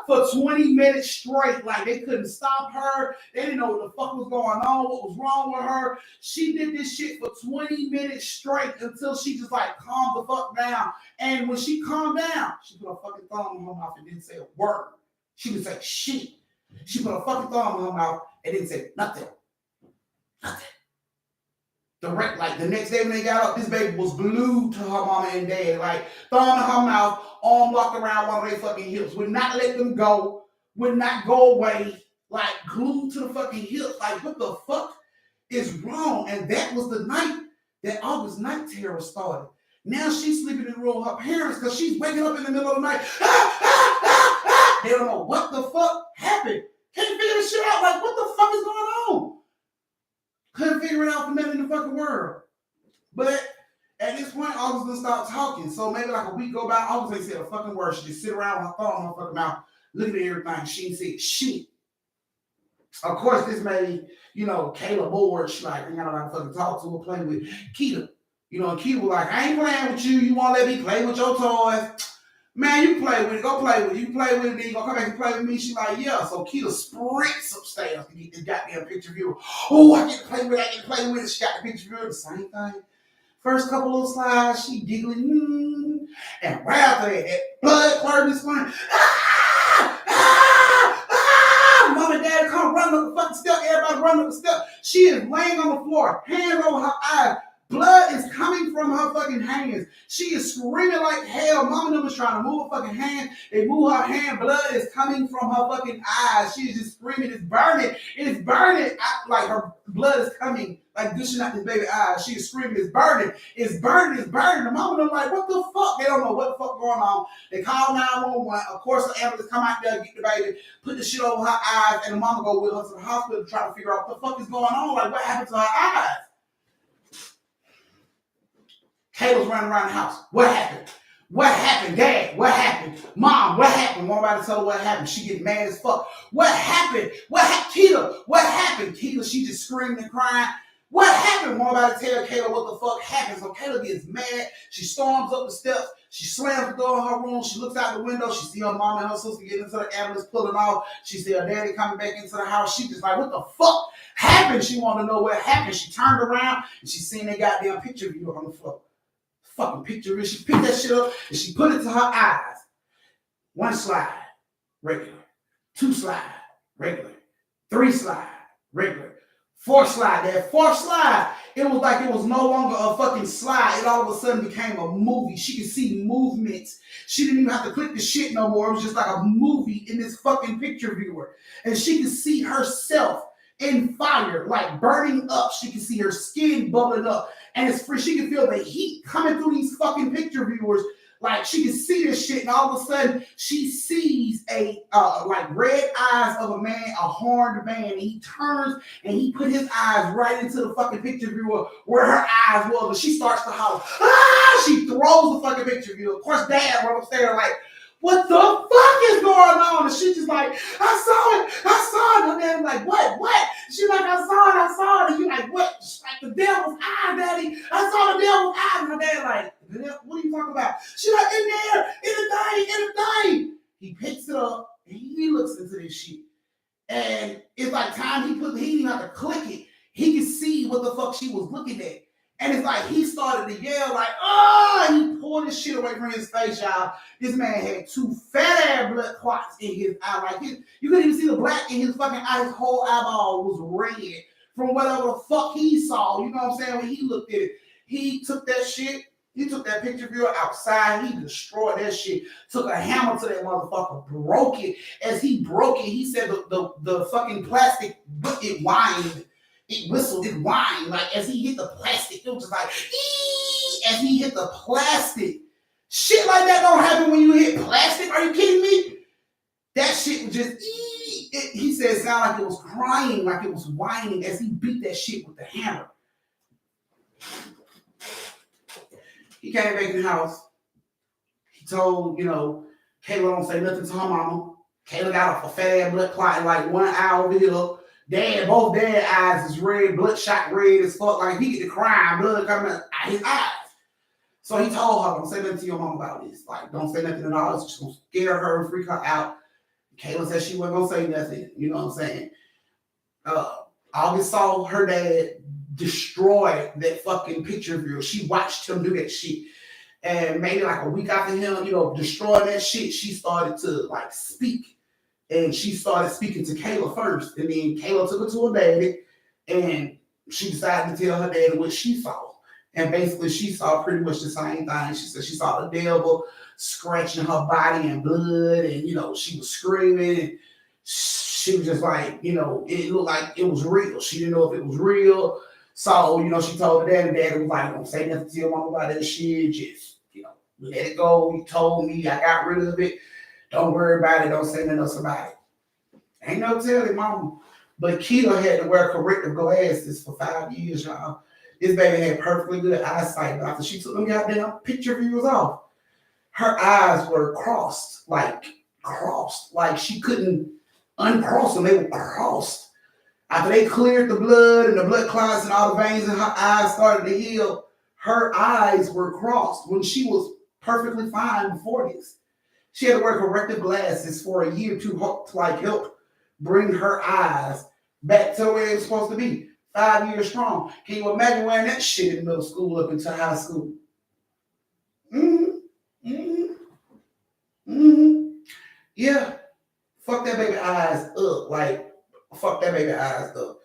for 20 minutes straight. Like, they couldn't stop her. They didn't know what the fuck was going on, what was wrong with her. She did this shit for 20 minutes straight until she just, like, calmed the fuck down. And when she calmed down, she put her fucking thumb in her mouth and didn't say a word. She would say shit. She put her fucking thumb in her mouth and didn't say nothing. Nothing. The next day when they got up, this baby was glued to her mama and dad. Like, thumb in her mouth, arm locked around one of their fucking hips. Would not let them go. Would not go away. Like, glued to the fucking hips. Like, what the fuck is wrong? And that was the night that August night terror started. Now she's sleeping in the room with her parents because she's waking up in the middle of the night. They don't know what the fuck happened. Can't figure this shit out. Like, what the fuck is going on? Couldn't figure it out for nothing in the fucking world. But at this point, August done stopped talking. So maybe like a week go by, August ain't said a fucking word. She just sit around with her thumb in her fucking mouth, looking at everything. She ain't said shit. Of course, this made, Kayla bored. She like, I ain't got nobody to fucking talk to or play with. Keta. And Keta was like, I ain't playing with you. You won't let me play with your toys. Man, you play with it. Go play with it. You play with it, then you gonna come back and play with me. She like, yeah. So Keta sprints upstairs to get this goddamn picture viewer. Oh, I get to play with it. I get to play with it. She got the picture viewer. The same thing. First couple little slides, she giggling. And right after that blood clotting is going. Mom and dad come running up the fucking step. Everybody running up the step. She is laying on the floor, hands over her eyes. Blood is coming from her fucking hands. She is screaming like hell. Mama and them was trying to move her fucking hand. They move her hand. Blood is coming from her fucking eyes. She is just screaming. It's burning. It's burning. Like her blood is coming, like gushing out this baby's eyes. She is screaming. It's burning. It's burning. It's burning. The mama and them like, what the fuck? They don't know what the fuck going on. They call 911. Of course, the ambulance come out there, get the baby, put the shit over her eyes, and the mama go with her to the hospital to try to figure out what the fuck is going on. Like, what happened to her eyes? Kayla's running around the house. What happened? What happened, Dad? What happened? Mom, what happened? Won't nobody tell her what happened. She gets mad as fuck. What happened? What happened? Keta, what happened? Keta, she just screaming and crying. What happened? Won't nobody tell Kayla what the fuck happened. So Kayla gets mad. She storms up the steps. She slams the door in her room. She looks out the window. She see her mom and her sister getting into the ambulance, pulling off. She see her daddy coming back into the house. She just like, what the fuck happened? She want to know what happened. She turned around and she seen that goddamn picture view on the floor. Fucking picture. She picked that shit up and she put it to her eyes. 1 slide, regular. 2 slide, regular. 3 slide, regular. 4 slide. That 4th slide, it was like it was no longer a fucking slide. It all of a sudden became a movie. She could see movements. She didn't even have to click the shit no more. It was just like a movie in this fucking picture viewer. And she could see herself in fire, like burning up. She could see her skin bubbling up. And it's free. She can feel the heat coming through these fucking picture viewers. Like, she can see this shit, and all of a sudden, she sees a like red eyes of a man, a horned man, and he turns and he put his eyes right into the fucking picture viewer where her eyes was, and she starts to holler. Ah! She throws the fucking picture viewer. Of course, Dad runs upstairs like, what the fuck is going on? And she just like, I saw it. And then like, what? She like, I saw it. And you like, what? She's like, the devil's eye, Daddy. I saw the devil's eye. And her dad like, what are you talking about? She like, in the thing. He picks it up and he looks into this shit. And it's like time he didn't even have to click it. He could see what the fuck she was looking at. And it's like he started to yell like, oh, and he pulled this shit away from his face, y'all. This man had 2 fat-ass blood clots in his eye. Like, you couldn't even see the black in his fucking eye. His whole eyeball was red from whatever the fuck he saw. You know what I'm saying? When he looked at it, he took that shit. He took that picture viewer outside. He destroyed that shit. Took a hammer to that motherfucker. Broke it. As he broke it, he said the fucking plastic, it whined. It whistled. It whined. Like as he hit the plastic, it was just like, ee! As he hit the plastic. Shit like that don't happen when you hit plastic. Are you kidding me? That shit was just, ee! He said it sounded like it was crying, like it was whining as he beat that shit with the hammer. He came back in the house. He told, Kayla don't say nothing to her mama. Kayla got a fat ass blood clot in like 1 hour over here. Both dad eyes is red, bloodshot red as fuck. Like he get to crying, blood coming out his eyes. So he told her, don't say nothing to your mom about this. Like, don't say nothing at all. It's just gonna scare her and freak her out. Kayla said she wasn't gonna say nothing. You know what I'm saying? August saw her dad destroy that fucking picture view. She watched him do that shit. And maybe like a week after him, destroying that shit, she started to like speak. And she started speaking to Kayla first. And then Kayla took her to her daddy. And she decided to tell her daddy what she saw. And basically she saw pretty much the same thing. She said she saw the devil scratching her body and blood. And, she was screaming. She was just like, it looked like it was real. She didn't know if it was real. So, she told her dad, and dad was like, don't say nothing to your mom about that shit. Just, let it go. You told me, I got rid of it. Don't worry about it. Don't say nothing else about it. Ain't no telling, mama. But Keta had to wear corrective glasses for 5 years, y'all. This baby had perfectly good eyesight. But after she took them goddamn picture views off, her eyes were crossed. Like she couldn't uncross them. They were crossed. After they cleared the blood and the blood clots and all the veins in her eyes started to heal, her eyes were crossed when she was perfectly fine before this. She had to wear corrective glasses for a year to help bring her eyes back to where it was supposed to be. 5 years strong. Can you imagine wearing that shit in middle school up into high school? Yeah. Fuck that baby eyes up. Fuck that baby eyes up.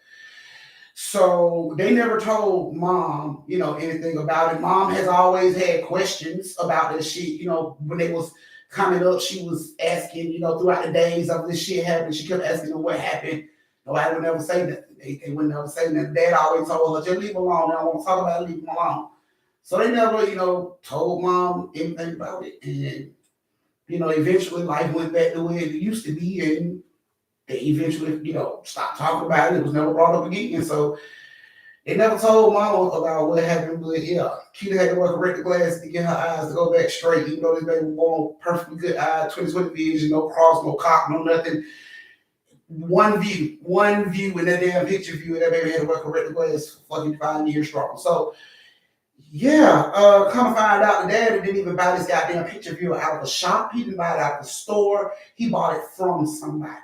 So they never told mom, anything about it. Mom has always had questions about this shit. When they was coming up, she was asking, throughout the days of this shit happening, she kept asking them what happened. Nobody would never say nothing. They would never say nothing. Dad always told her, just leave him alone. I don't want to talk about it, leave him alone. So they never, told mom anything about it. And, eventually life went back the way it used to be. And they eventually, stopped talking about it. It was never brought up again. And so they never told mama about what happened. But yeah, Keta had to wear corrective glasses to get her eyes to go back straight. Even though this baby was born perfectly good eye, 20/20 vision, no cross, no cock, no nothing. One view in that damn picture view, and that baby had to wear corrective glasses for fucking 5 years strong. So yeah, come to find out, the daddy didn't even buy this goddamn picture viewer out of the shop. He didn't buy it out of the store. He bought it from somebody.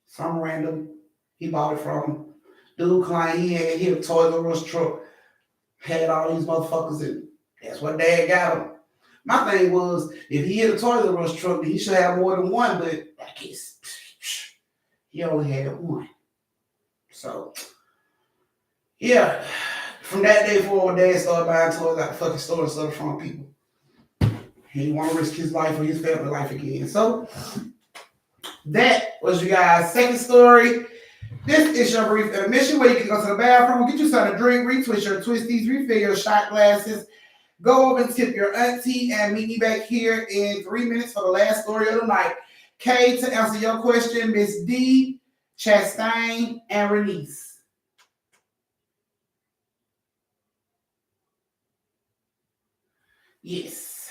Some random. He bought it from dude client. He had hit a Toys R Us truck. Had all these motherfuckers in it. That's what dad got him. My thing was, if he hit a Toys R Us truck, then he should have more than one. But I guess he only had one. So yeah, from that day forward, dad started buying toys out the fucking store and stuff from people. He didn't want to risk his life or his family life again. So that was you guys' second story. This is your brief intermission where you can go to the bathroom, get you something to drink, retwist your twisties, refill your shot glasses, go over and tip your auntie, and meet me back here in 3 minutes for the last story of the night. K, to answer your question, Miss D, Chastain, and Renice. Yes.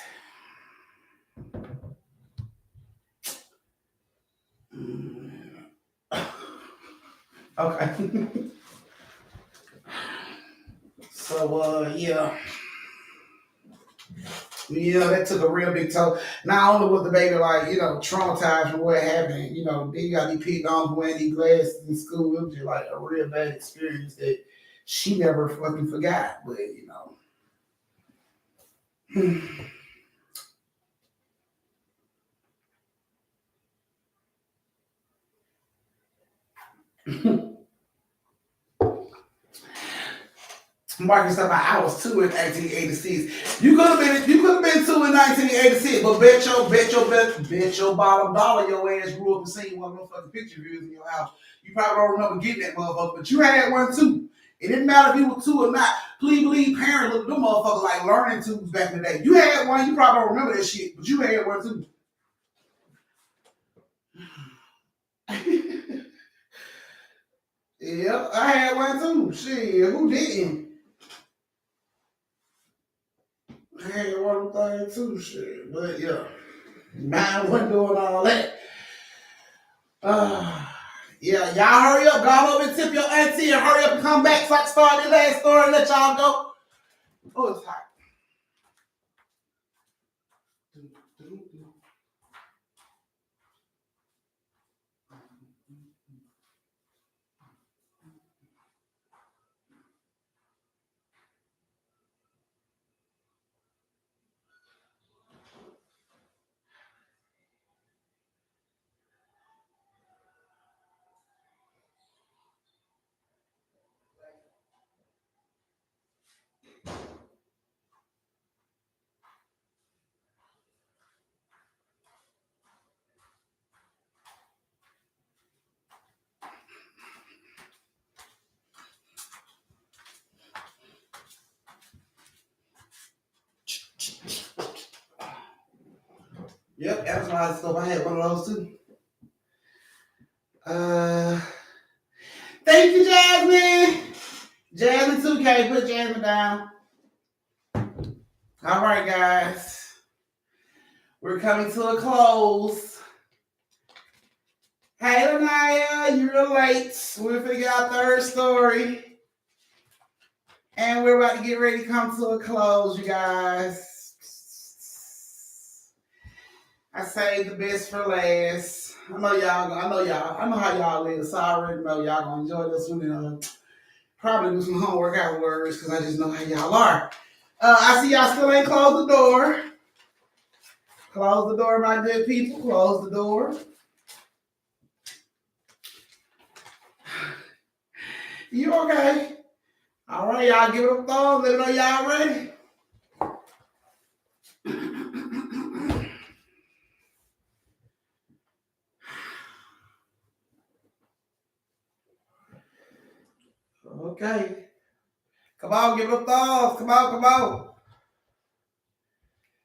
Okay. So yeah, that took a real big toll. Not only was the baby traumatized from what happened, then you gotta be picked on for wearing these glasses in school. It was just like a real bad experience that she never fucking forgot. But Marking stuff out. I was 2 in 1986. You could have been 2 in 1986, but bet your bottom dollar your ass grew up and seen one motherfucking picture views in your house. You probably don't remember getting that motherfucker, but you had one too. It didn't matter if you were 2 or not. Please believe parents looked at them motherfuckers like learning tubes back in the day. You had one, you probably don't remember that shit, but you had one too. Yep, I had one too. Shit, who didn't? I had one thing too, shit. But yeah, mine wasn't doing all that. Yeah, y'all hurry up, go over and tip your auntie and hurry up and come back so I can start the last story and let y'all go. Oh, it's hot. Yep, that's why stuff. I had one of those too. Thank you, Jasmine. Jasmine 2K, put Jasmine down. All right, guys. We're coming to a close. Hey, Lanaya, you're late. We're figuring out third story. And we're about to get ready to come to a close, you guys. I saved the best for last. I know how y'all live, so I already know y'all gonna enjoy this one and probably do some homework afterwards because I just know how y'all are. I see y'all still ain't closed the door. Close the door, my good people. Close the door. You okay? All right, y'all give it a thumbs. Let me know y'all ready. Okay. Come on, give it a thumbs. Come on.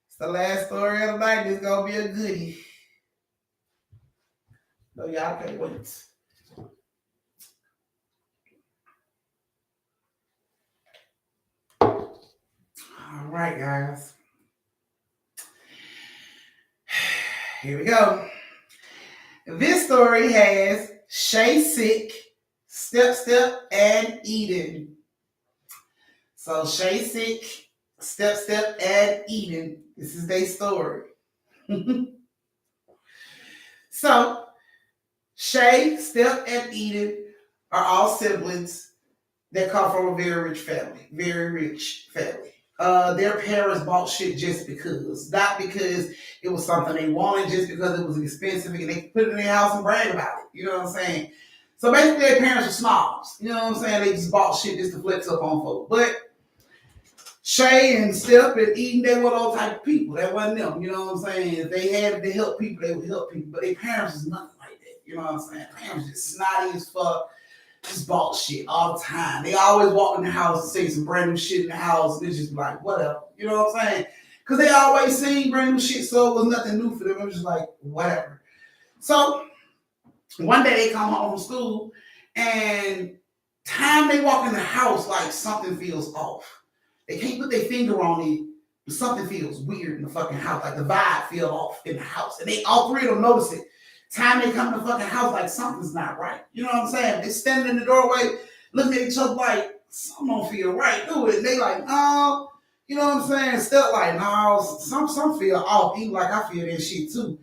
It's the last story of the night. It's going to be a goodie. No, y'all can't wait. All right, guys. Here we go. This story has Shaysick, Steph-Steph, and Edyn. So Shaysick, Steph-Steph, and Edyn. This is their story. So Shay, Steph, and Edyn are all siblings that come from a very rich family. Their parents bought shit just because. Not because it was something they wanted, just because it was expensive and they put it in their house and brag about it. You know what I'm saying? So basically their parents were snobs. You know what I'm saying? They just bought shit just to flex up on folks. But Shay and Steph and Edyn, they were those type of people. That wasn't them. You know what I'm saying? If they had to help people, they would help people. But their parents was nothing like that. You know what I'm saying? Parents just snotty as fuck. Just bought shit all the time. They always walk in the house and say some brand new shit in the house. And it's just like, whatever. You know what I'm saying? Because they always seen brand new shit, so it was nothing new for them. It was just like, whatever. So one day they come home from school and time they walk in the house, like something feels off. They can't put their finger on it, but something feels weird in the fucking house. Like the vibe feels off in the house. And they all three of them notice it. Time they come to the fucking house, like something's not right. You know what I'm saying? They standing in the doorway, looking at each other like, something don't feel right, do it. And they like, no. You know what I'm saying? Still like, no, some feel off. Even like I feel that shit too.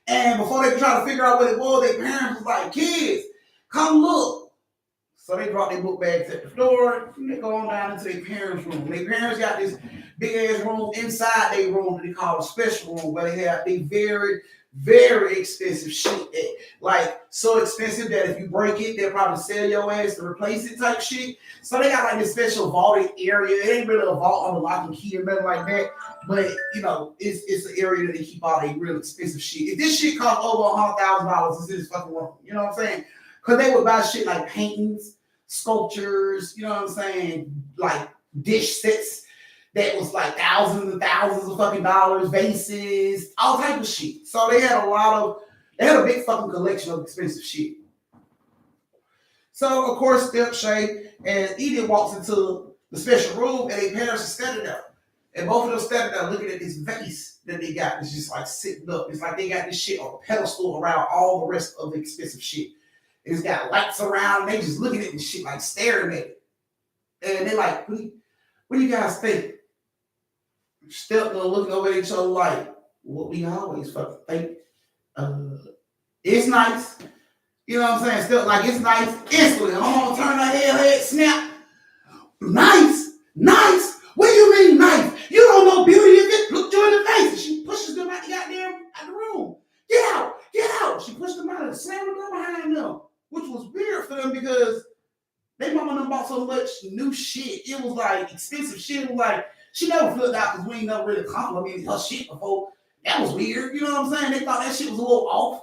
And before they try to figure out what it was, their parents was like, kids, come look. So they brought their book bags at the door, and they go on down into their parents' room. Their parents got this big ass room inside their room that they call a special room, where they have a very very expensive shit. Like so expensive that if you break it, they'll probably sell your ass to replace it type shit. So they got like this special vaulted area. It ain't really a vault on the lock and key or nothing like that. But you know, it's an area that they keep all their real expensive shit. If this shit costs over $100,000, it's in this fucking room. You know what I'm saying? Because they would buy shit like paintings, sculptures, you know what I'm saying? Like dish sets that was like thousands and thousands of fucking dollars, vases, all type of shit. So they had a big fucking collection of expensive shit. So of course, Steph, Shay, and Edyn walks into the special room, and their parents are standing there. And both of them standing there looking at this vase that they got. It's just like sitting up. It's like they got this shit on a pedestal around all the rest of the expensive shit. And it's got lights around, and they just looking at this shit, like staring at it. And they're like, what do you guys think? Steph looking over at each other like, what we always fucking think. It's nice. You know what I'm saying? Steph like, it's nice. Instantly, I'm gonna turn her head, snap. Nice. What do you mean nice? You don't know beauty if it looked you in the face. And she pushes them out the room. Get out. She pushed them out and slammed them behind them, which was weird for them because they mama done bought so much new shit. It was like expensive shit. It was like, she never flipped out because we ain't never really complimented her shit before. That was weird. You know what I'm saying? They thought that shit was a little off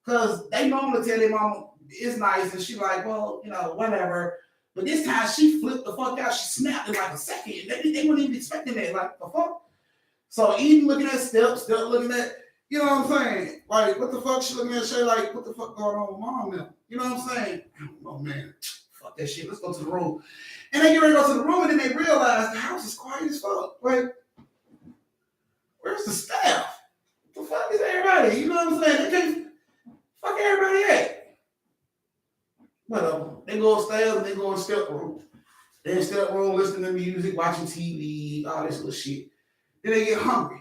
because they normally tell their mama it's nice and she like, well, you know, whatever. But this time she flipped the fuck out. She snapped in like a second. They weren't even expecting that. Like, the fuck? So Edyn looking at Steph looking at, you know what I'm saying? Like, what the fuck? She looking at Shay like, what the fuck going on with mom now? You know what I'm saying? Oh, man. Fuck that shit. Let's go to the room. And they get ready to go to the room, and then they realize the house is quiet as fuck. Like, where's the staff? What the fuck is everybody? You know what I'm saying? They can't fuck everybody at. Whatever. They go upstairs and they go in the step room. They're in the step room listening to music, watching TV, all this little shit. Then they get hungry.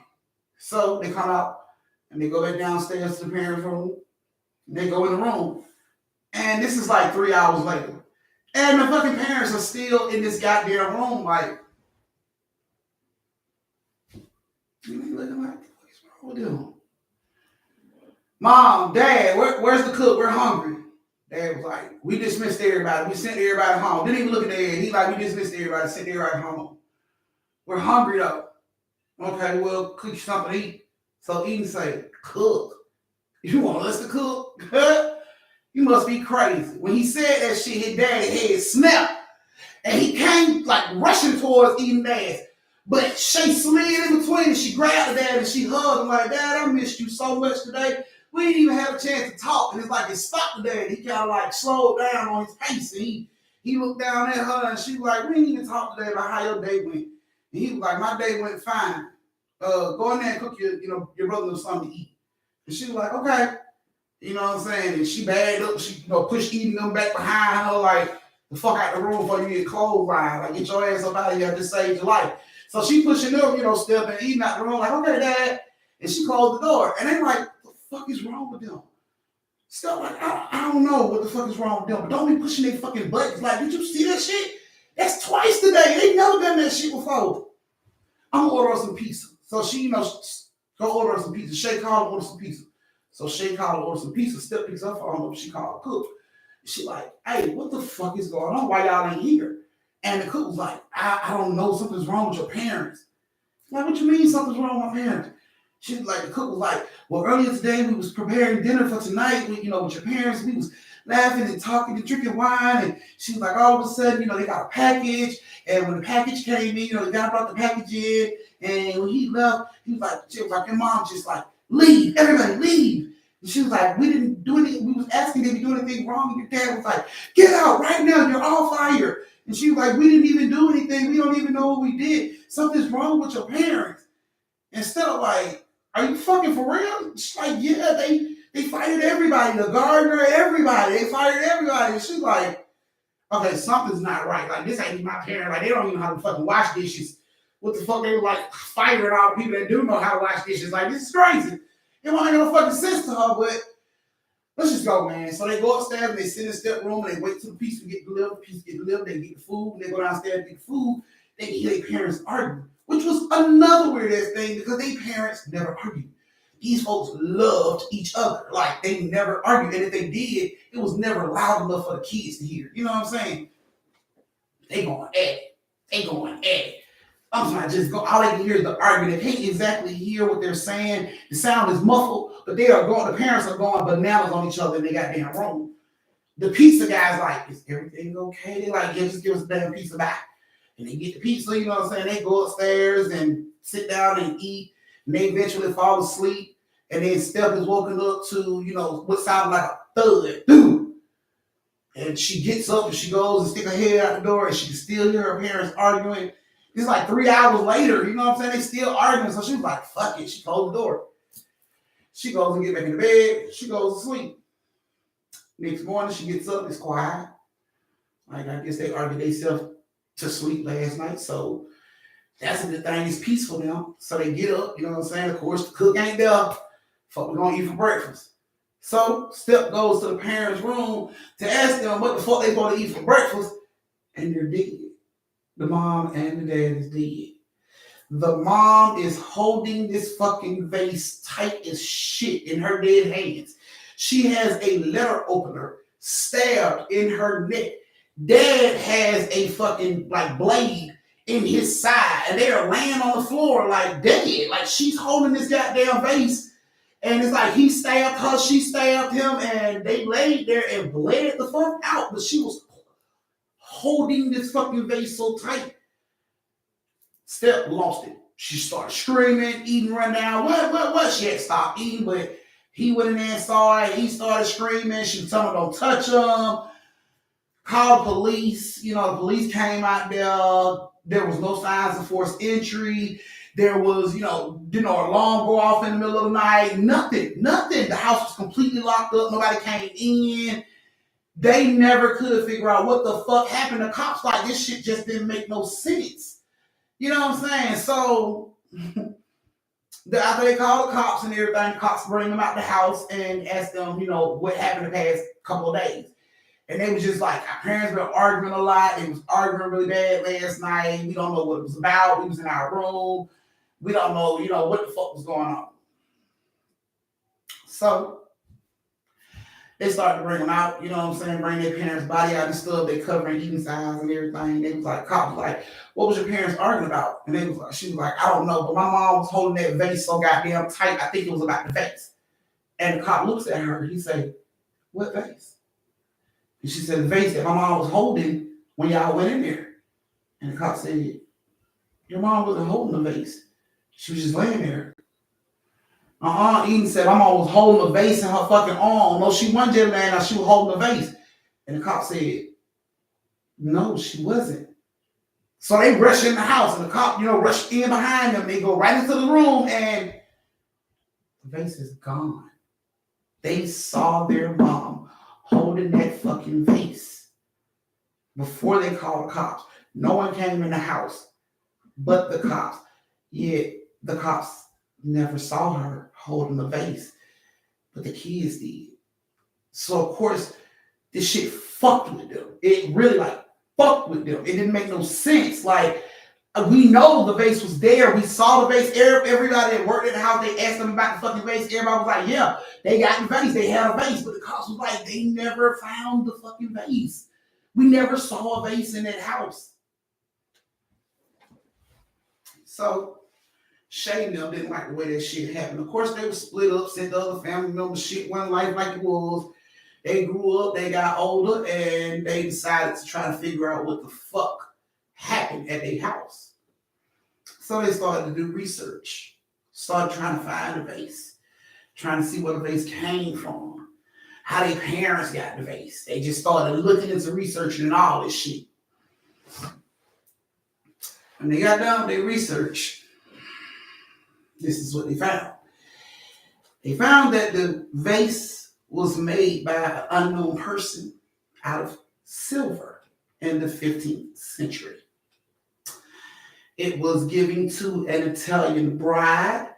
So they come out and they go back downstairs to the parents' room. They go in the room. And this is like 3 hours later. And the fucking parents are still in this goddamn room, like, looking like, what's wrong with them? Mom, Dad, where's the cook? We're hungry. Dad was like, we dismissed everybody. We sent everybody home. Didn't even look at Dad. He like, we dismissed everybody, sent everybody home. We're hungry though. Okay, well, cook you something to eat. So Edyn say, cook. You want us to cook? You must be crazy. When he said that shit, his dad's head snapped. And he came like rushing towards Edyn's ass. But Shay slid in between and she grabbed the dad and she hugged him like, Dad, I missed you so much today. We didn't even have a chance to talk. And it's like it stopped the dad. He kind of like slowed down on his pace. And he looked down at her and she was like, we didn't even talk today about how your day went. And he was like, my day went fine. Go in there and cook your brother something to eat. And she was like, okay. You know what I'm saying? And she bagged up, she pushed Edyn them back behind her like, the fuck out the room before you get clothesline. Like, get your ass up out of here, just save your life. So she pushing them, Steph and Edyn out the room, like, okay, Dad. And she closed the door. And they like, what the fuck is wrong with them? Steph like, I don't know what the fuck is wrong with them, but don't be pushing their fucking buttons. Like, did you see that shit? That's twice today. They never done that shit before. I'm gonna order some pizza. So she, go order some pizza. Shay called and order some pizza. So Shay called and ordered some pizza. Steph picks up phone up. She called the cook. She like, hey, what the fuck is going on? Why y'all ain't here? And the cook was like, I don't know. Something's wrong with your parents. Like, what you mean something's wrong with my parents? She was like, the cook was like, well, earlier today we was preparing dinner for tonight with, with your parents. We was laughing and talking and drinking wine. And she was like, all of a sudden, they got a package. And when the package came in, the guy brought the package in. And when he left, she was like, your mom just like, leave, everybody leave. And she was like, we didn't do anything. We was asking if you do anything wrong. And your dad was like, get out right now. You're all fired. And she was like, we didn't even do anything. We don't even know what we did. Something's wrong with your parents. Instead of like, are you fucking for real? She's like, yeah, they fired everybody. The gardener, everybody. They fired everybody. And she's like, okay, something's not right. Like, this ain't my parents. Like, they don't even know how to fucking wash dishes. What the fuck? They were like firing all the people that do know how to wash dishes. Like, this is crazy. It won't make no fucking sense to her, but let's just go, man. So they go upstairs and they sit in the step room and they wait till the pizza get delivered. The pizza get delivered. They get the food. And they go downstairs and get the food. They hear their parents arguing, which was another weird ass thing because their parents never argued. These folks loved each other. Like, they never argued. And if they did, it was never loud enough for the kids to hear. You know what I'm saying? They going at it. They going at it. I'm sorry, just go. All they can hear is the argument. They can't exactly hear what they're saying. The sound is muffled, but they are going, the parents are going bananas on each other in their goddamn room. The pizza guy's like, is everything okay? They like, yeah, just give us a damn pizza back. And they get the pizza, you know what I'm saying? They go upstairs and sit down and eat. And they eventually fall asleep. And then Steph is woken up to, you know, what sounded like a thud. Dude. And she gets up and she goes and stick her head out the door and she can still hear her parents arguing. It's like 3 hours later, you know what I'm saying? They still arguing. So she was like, fuck it. She closed the door. She goes and get back in the bed. She goes to sleep. Next morning, she gets up. It's quiet. Like, I guess they argued themselves to sleep last night. So that's a good thing. It's peaceful now. So they get up. You know what I'm saying? Of course, the cook ain't there. Fuck, we're going to eat for breakfast. So Steph goes to the parents' room to ask them what the fuck they going to eat for breakfast. And they're dead. The mom and the dad is dead. The mom is holding this fucking vase tight as shit in her dead hands. She has a letter opener stabbed in her neck. Dad has a fucking like blade in his side, and they are laying on the floor like dead. Like, she's holding this goddamn vase, and it's like he stabbed her, she stabbed him, and they laid there and bled the fuck out. But she was holding this fucking vase so tight. Steph lost it. She started screaming, Edyn run down. What? She had stopped eating, but he went in there and saw it. He started screaming. She was telling him don't touch him. Called police. You know, the police came out there. There was no signs of forced entry. There was, you know, alarm go off in the middle of the night. Nothing. The house was completely locked up. Nobody came in. They never could figure out what the fuck happened. The cops like, this shit just didn't make no sense. You know what I'm saying? So after they call the cops and everything, the cops bring them out the house and ask them, you know, what happened the past couple of days. And they was just like, our parents were arguing a lot. They was arguing really bad last night. We don't know what it was about. We was in our room. We don't know, you know, what the fuck was going on. So they started to bring them out, you know what I'm saying, bring their parents' body out and stuff. They covering Edyn's eyes and everything. They was like, cops like, what was your parents arguing about? And she was like, I don't know, but my mom was holding that vase so goddamn tight. I think it was about the vase. And the cop looks at her. He said, what vase? And she said, the vase that my mom was holding when y'all went in there. And the cop said, your mom wasn't holding the vase. She was just laying there. Edyn said, my mom was holding a vase in her fucking arm. No, she wasn't just laying there. She was holding a vase. And the cop said, no, she wasn't. So they rush in the house, and the cop, you know, rush in behind them. They go right into the room, and the vase is gone. They saw their mom holding that fucking vase before they called the cops. No one came in the house but the cops. Yet the cops never saw her holding the vase, but the kids did. So of course, this shit fucked with them. It really like fucked with them. It didn't make no sense. Like, we know the vase was there. We saw the vase. Everybody that worked at the house, they asked them about the fucking vase. Everybody was like, yeah, they got the vase. They had a vase. But the cops was like, they never found the fucking vase. We never saw a vase in that house. So Shay and them didn't like the way that shit happened. Of course, they were split up, said the other family members shit went life like it was. They grew up, they got older, and they decided to try to figure out what the fuck happened at their house. So they started to do research, started trying to find the vase, trying to see where the vase came from, how their parents got the vase. They just started looking into researching and all this shit. When they got done with their research, this is what they found. They found that the vase was made by an unknown person out of silver in the 15th century. It was given to an Italian bride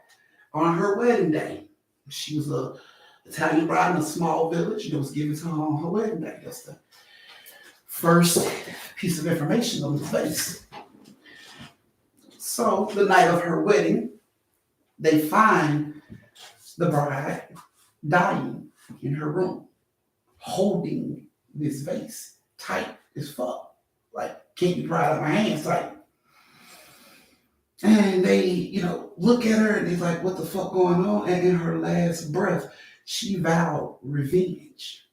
on her wedding day. She was an Italian bride in a small village, and it was given to her on her wedding day. That's the first piece of information on the vase. So the night of her wedding, they find the bride dying in her room, holding this vase tight as fuck. Like, can't be pried out of my hands tight. And they, look at her and they're like, what the fuck going on? And in her last breath, she vowed revenge.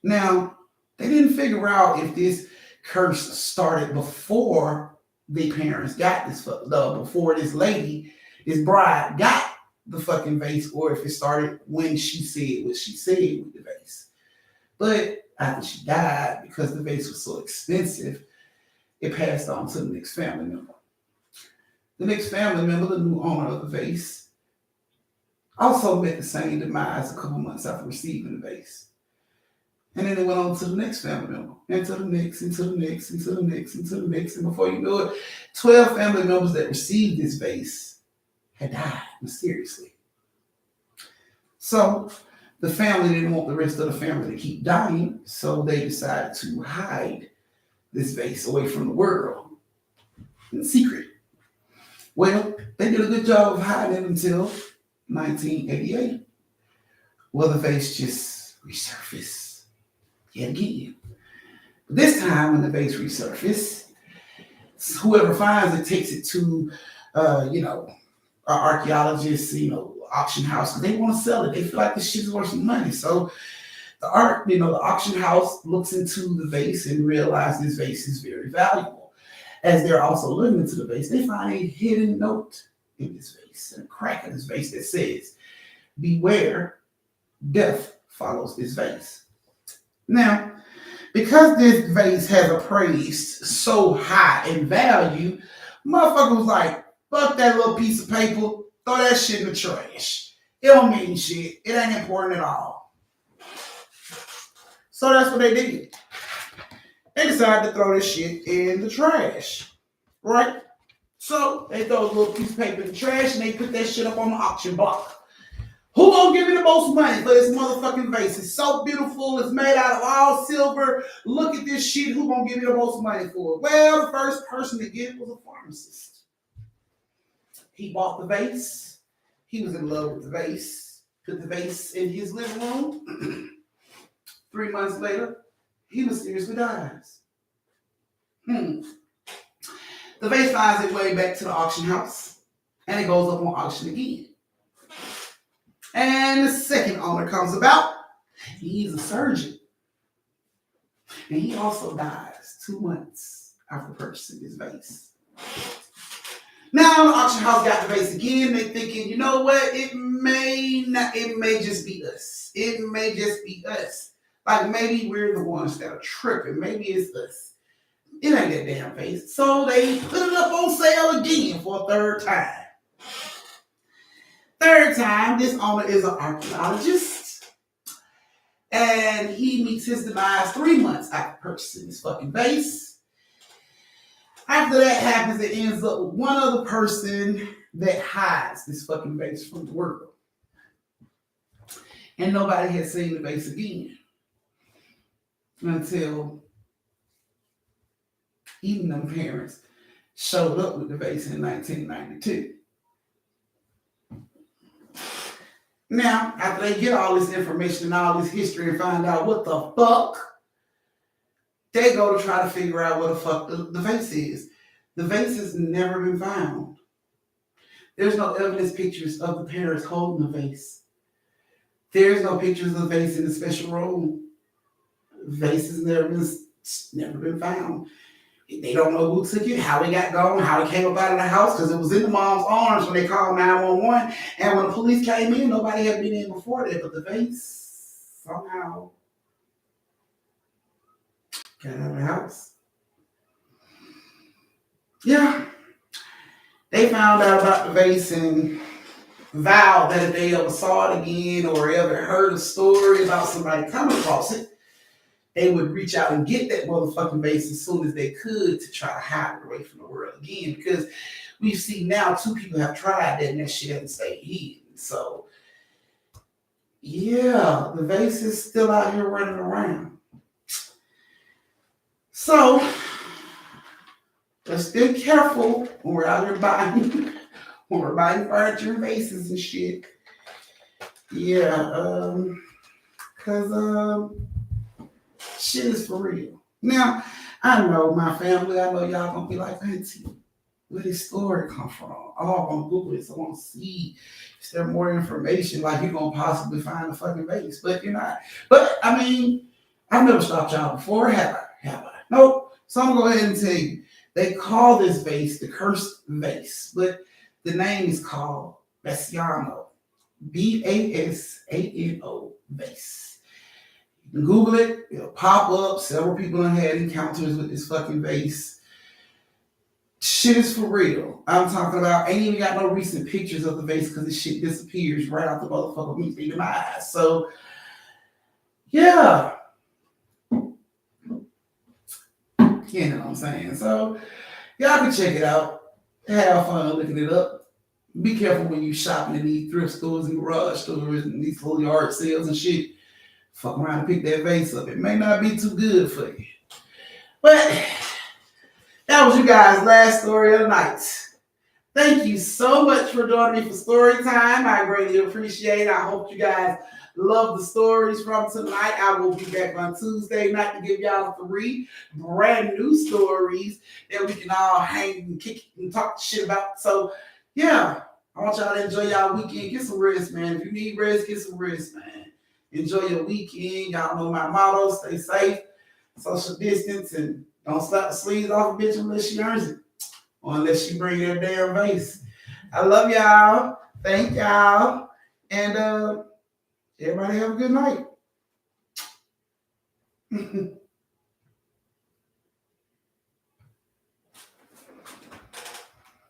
Now, they didn't figure out if this curse started before the parents got this, before this bride got the fucking vase, or if it started when she said what she said with the vase. But after she died, because the vase was so expensive, it passed on to the next family member. The next family member, the new owner of the vase, also met the same demise a couple months after receiving the vase. And then it went on to the next family member, and to the next, and to the next, and to the next, and to the next. And before you know it, 12 family members that received this vase had died mysteriously. So the family didn't want the rest of the family to keep dying, so they decided to hide this vase away from the world in secret. Well, they did a good job of hiding it until 1988, well, the vase just resurfaced yet again. But this time, when the vase resurfaced, whoever finds it takes it to, archaeologists, auction house, because they want to sell it. They feel like this shit's worth some money. So the auction house looks into the vase and realizes this vase is very valuable. As they're also looking into the vase, they find a hidden note in this vase, and a crack in this vase that says, "Beware, death follows this vase." Now, because this vase has appraised so high in value, motherfucker was like, fuck that little piece of paper, throw that shit in the trash. It don't mean shit. It ain't important at all. So that's what they did. They decided to throw this shit in the trash, right? So they throw a little piece of paper in the trash and they put that shit up on the auction block. Who gonna give me the most money for this motherfucking vase? It's so beautiful. It's made out of all silver. Look at this shit. Who gonna give me the most money for it? Well, the first person to get it was a pharmacist. He bought the vase. He was in love with the vase. Put the vase in his living room. 3 months later, he mysteriously dies. The vase finds its way back to the auction house, and it goes up on auction again. And the second owner comes about. He's a surgeon. And he also dies 2 months after purchasing this vase. Now the auction house got the vase again. They're thinking, you know what? It may just be us. It may just be us. Like, maybe we're the ones that are tripping. Maybe it's us. It ain't that damn vase. So they put it up on sale again for a third time. Third time, this owner is an archaeologist. And he meets his demise 3 months after purchasing this fucking vase. After that happens, it ends up with one other person that hides this fucking vase from the world. And nobody has seen the vase again. Until even them parents showed up with the vase in 1992. Now, after they get all this information and all this history and find out what the fuck, they go to try to figure out what the fuck the vase is. The vase has never been found. There's no evidence pictures of the parents holding the vase. There's no pictures of the vase in the special room. The vase has never been found. They don't know who took it, how it got gone, how it came up out of the house, because it was in the mom's arms when they called 911. And when the police came in, nobody had been in before that, but the vase somehow got out of the house. Yeah. They found out about the vase and vowed that if they ever saw it again or ever heard a story about somebody coming across it, they would reach out and get that motherfucking vase as soon as they could to try to hide it away from the world again. Because we've seen now 2 people have tried that and that shit hasn't stayed hidden. So, yeah, the vase is still out here running around. So, let's be careful when we're out here buying, when we're buying furniture and vases and shit. Yeah, cause shit is for real. Now, I know my family, I know y'all gonna be like, Auntie, where this story come from? Oh, I'm gonna Google this. I want to see is there more information. Like you're gonna possibly find a fucking vase, but you're not. But I mean, I've never stopped y'all before, have I? Have I? Nope. So I'm gonna go ahead and tell you. They call this vase the cursed vase, but the name is called Basiano. Basano vase. You can Google it, it'll pop up. Several people have had encounters with this fucking vase. Shit is for real. I'm talking about, ain't even got no recent pictures of the vase because this shit disappears right out the motherfucker me in my eyes. So, yeah. You know what I'm saying? So, y'all can check it out. Have fun looking it up. Be careful when you shopping in these thrift stores and garage stores and these little yard sales and shit. Fuck around and pick that vase up. It may not be too good for you. But that was you guys' last story of the night. Thank you so much for joining me for story time. I greatly appreciate it. I hope you guys love the stories from tonight. I will be back on Tuesday night to give y'all 3 brand new stories that we can all hang and kick and talk shit about. So, yeah, I want y'all to enjoy y'all weekend. Get some rest, man. If you need rest, get some rest, man. Enjoy your weekend. Y'all know my motto: stay safe, social distance, and don't slap the sleeves off a bitch unless she earns it. Or unless she bring that damn vase. I love y'all. Thank y'all. And everybody have a good night.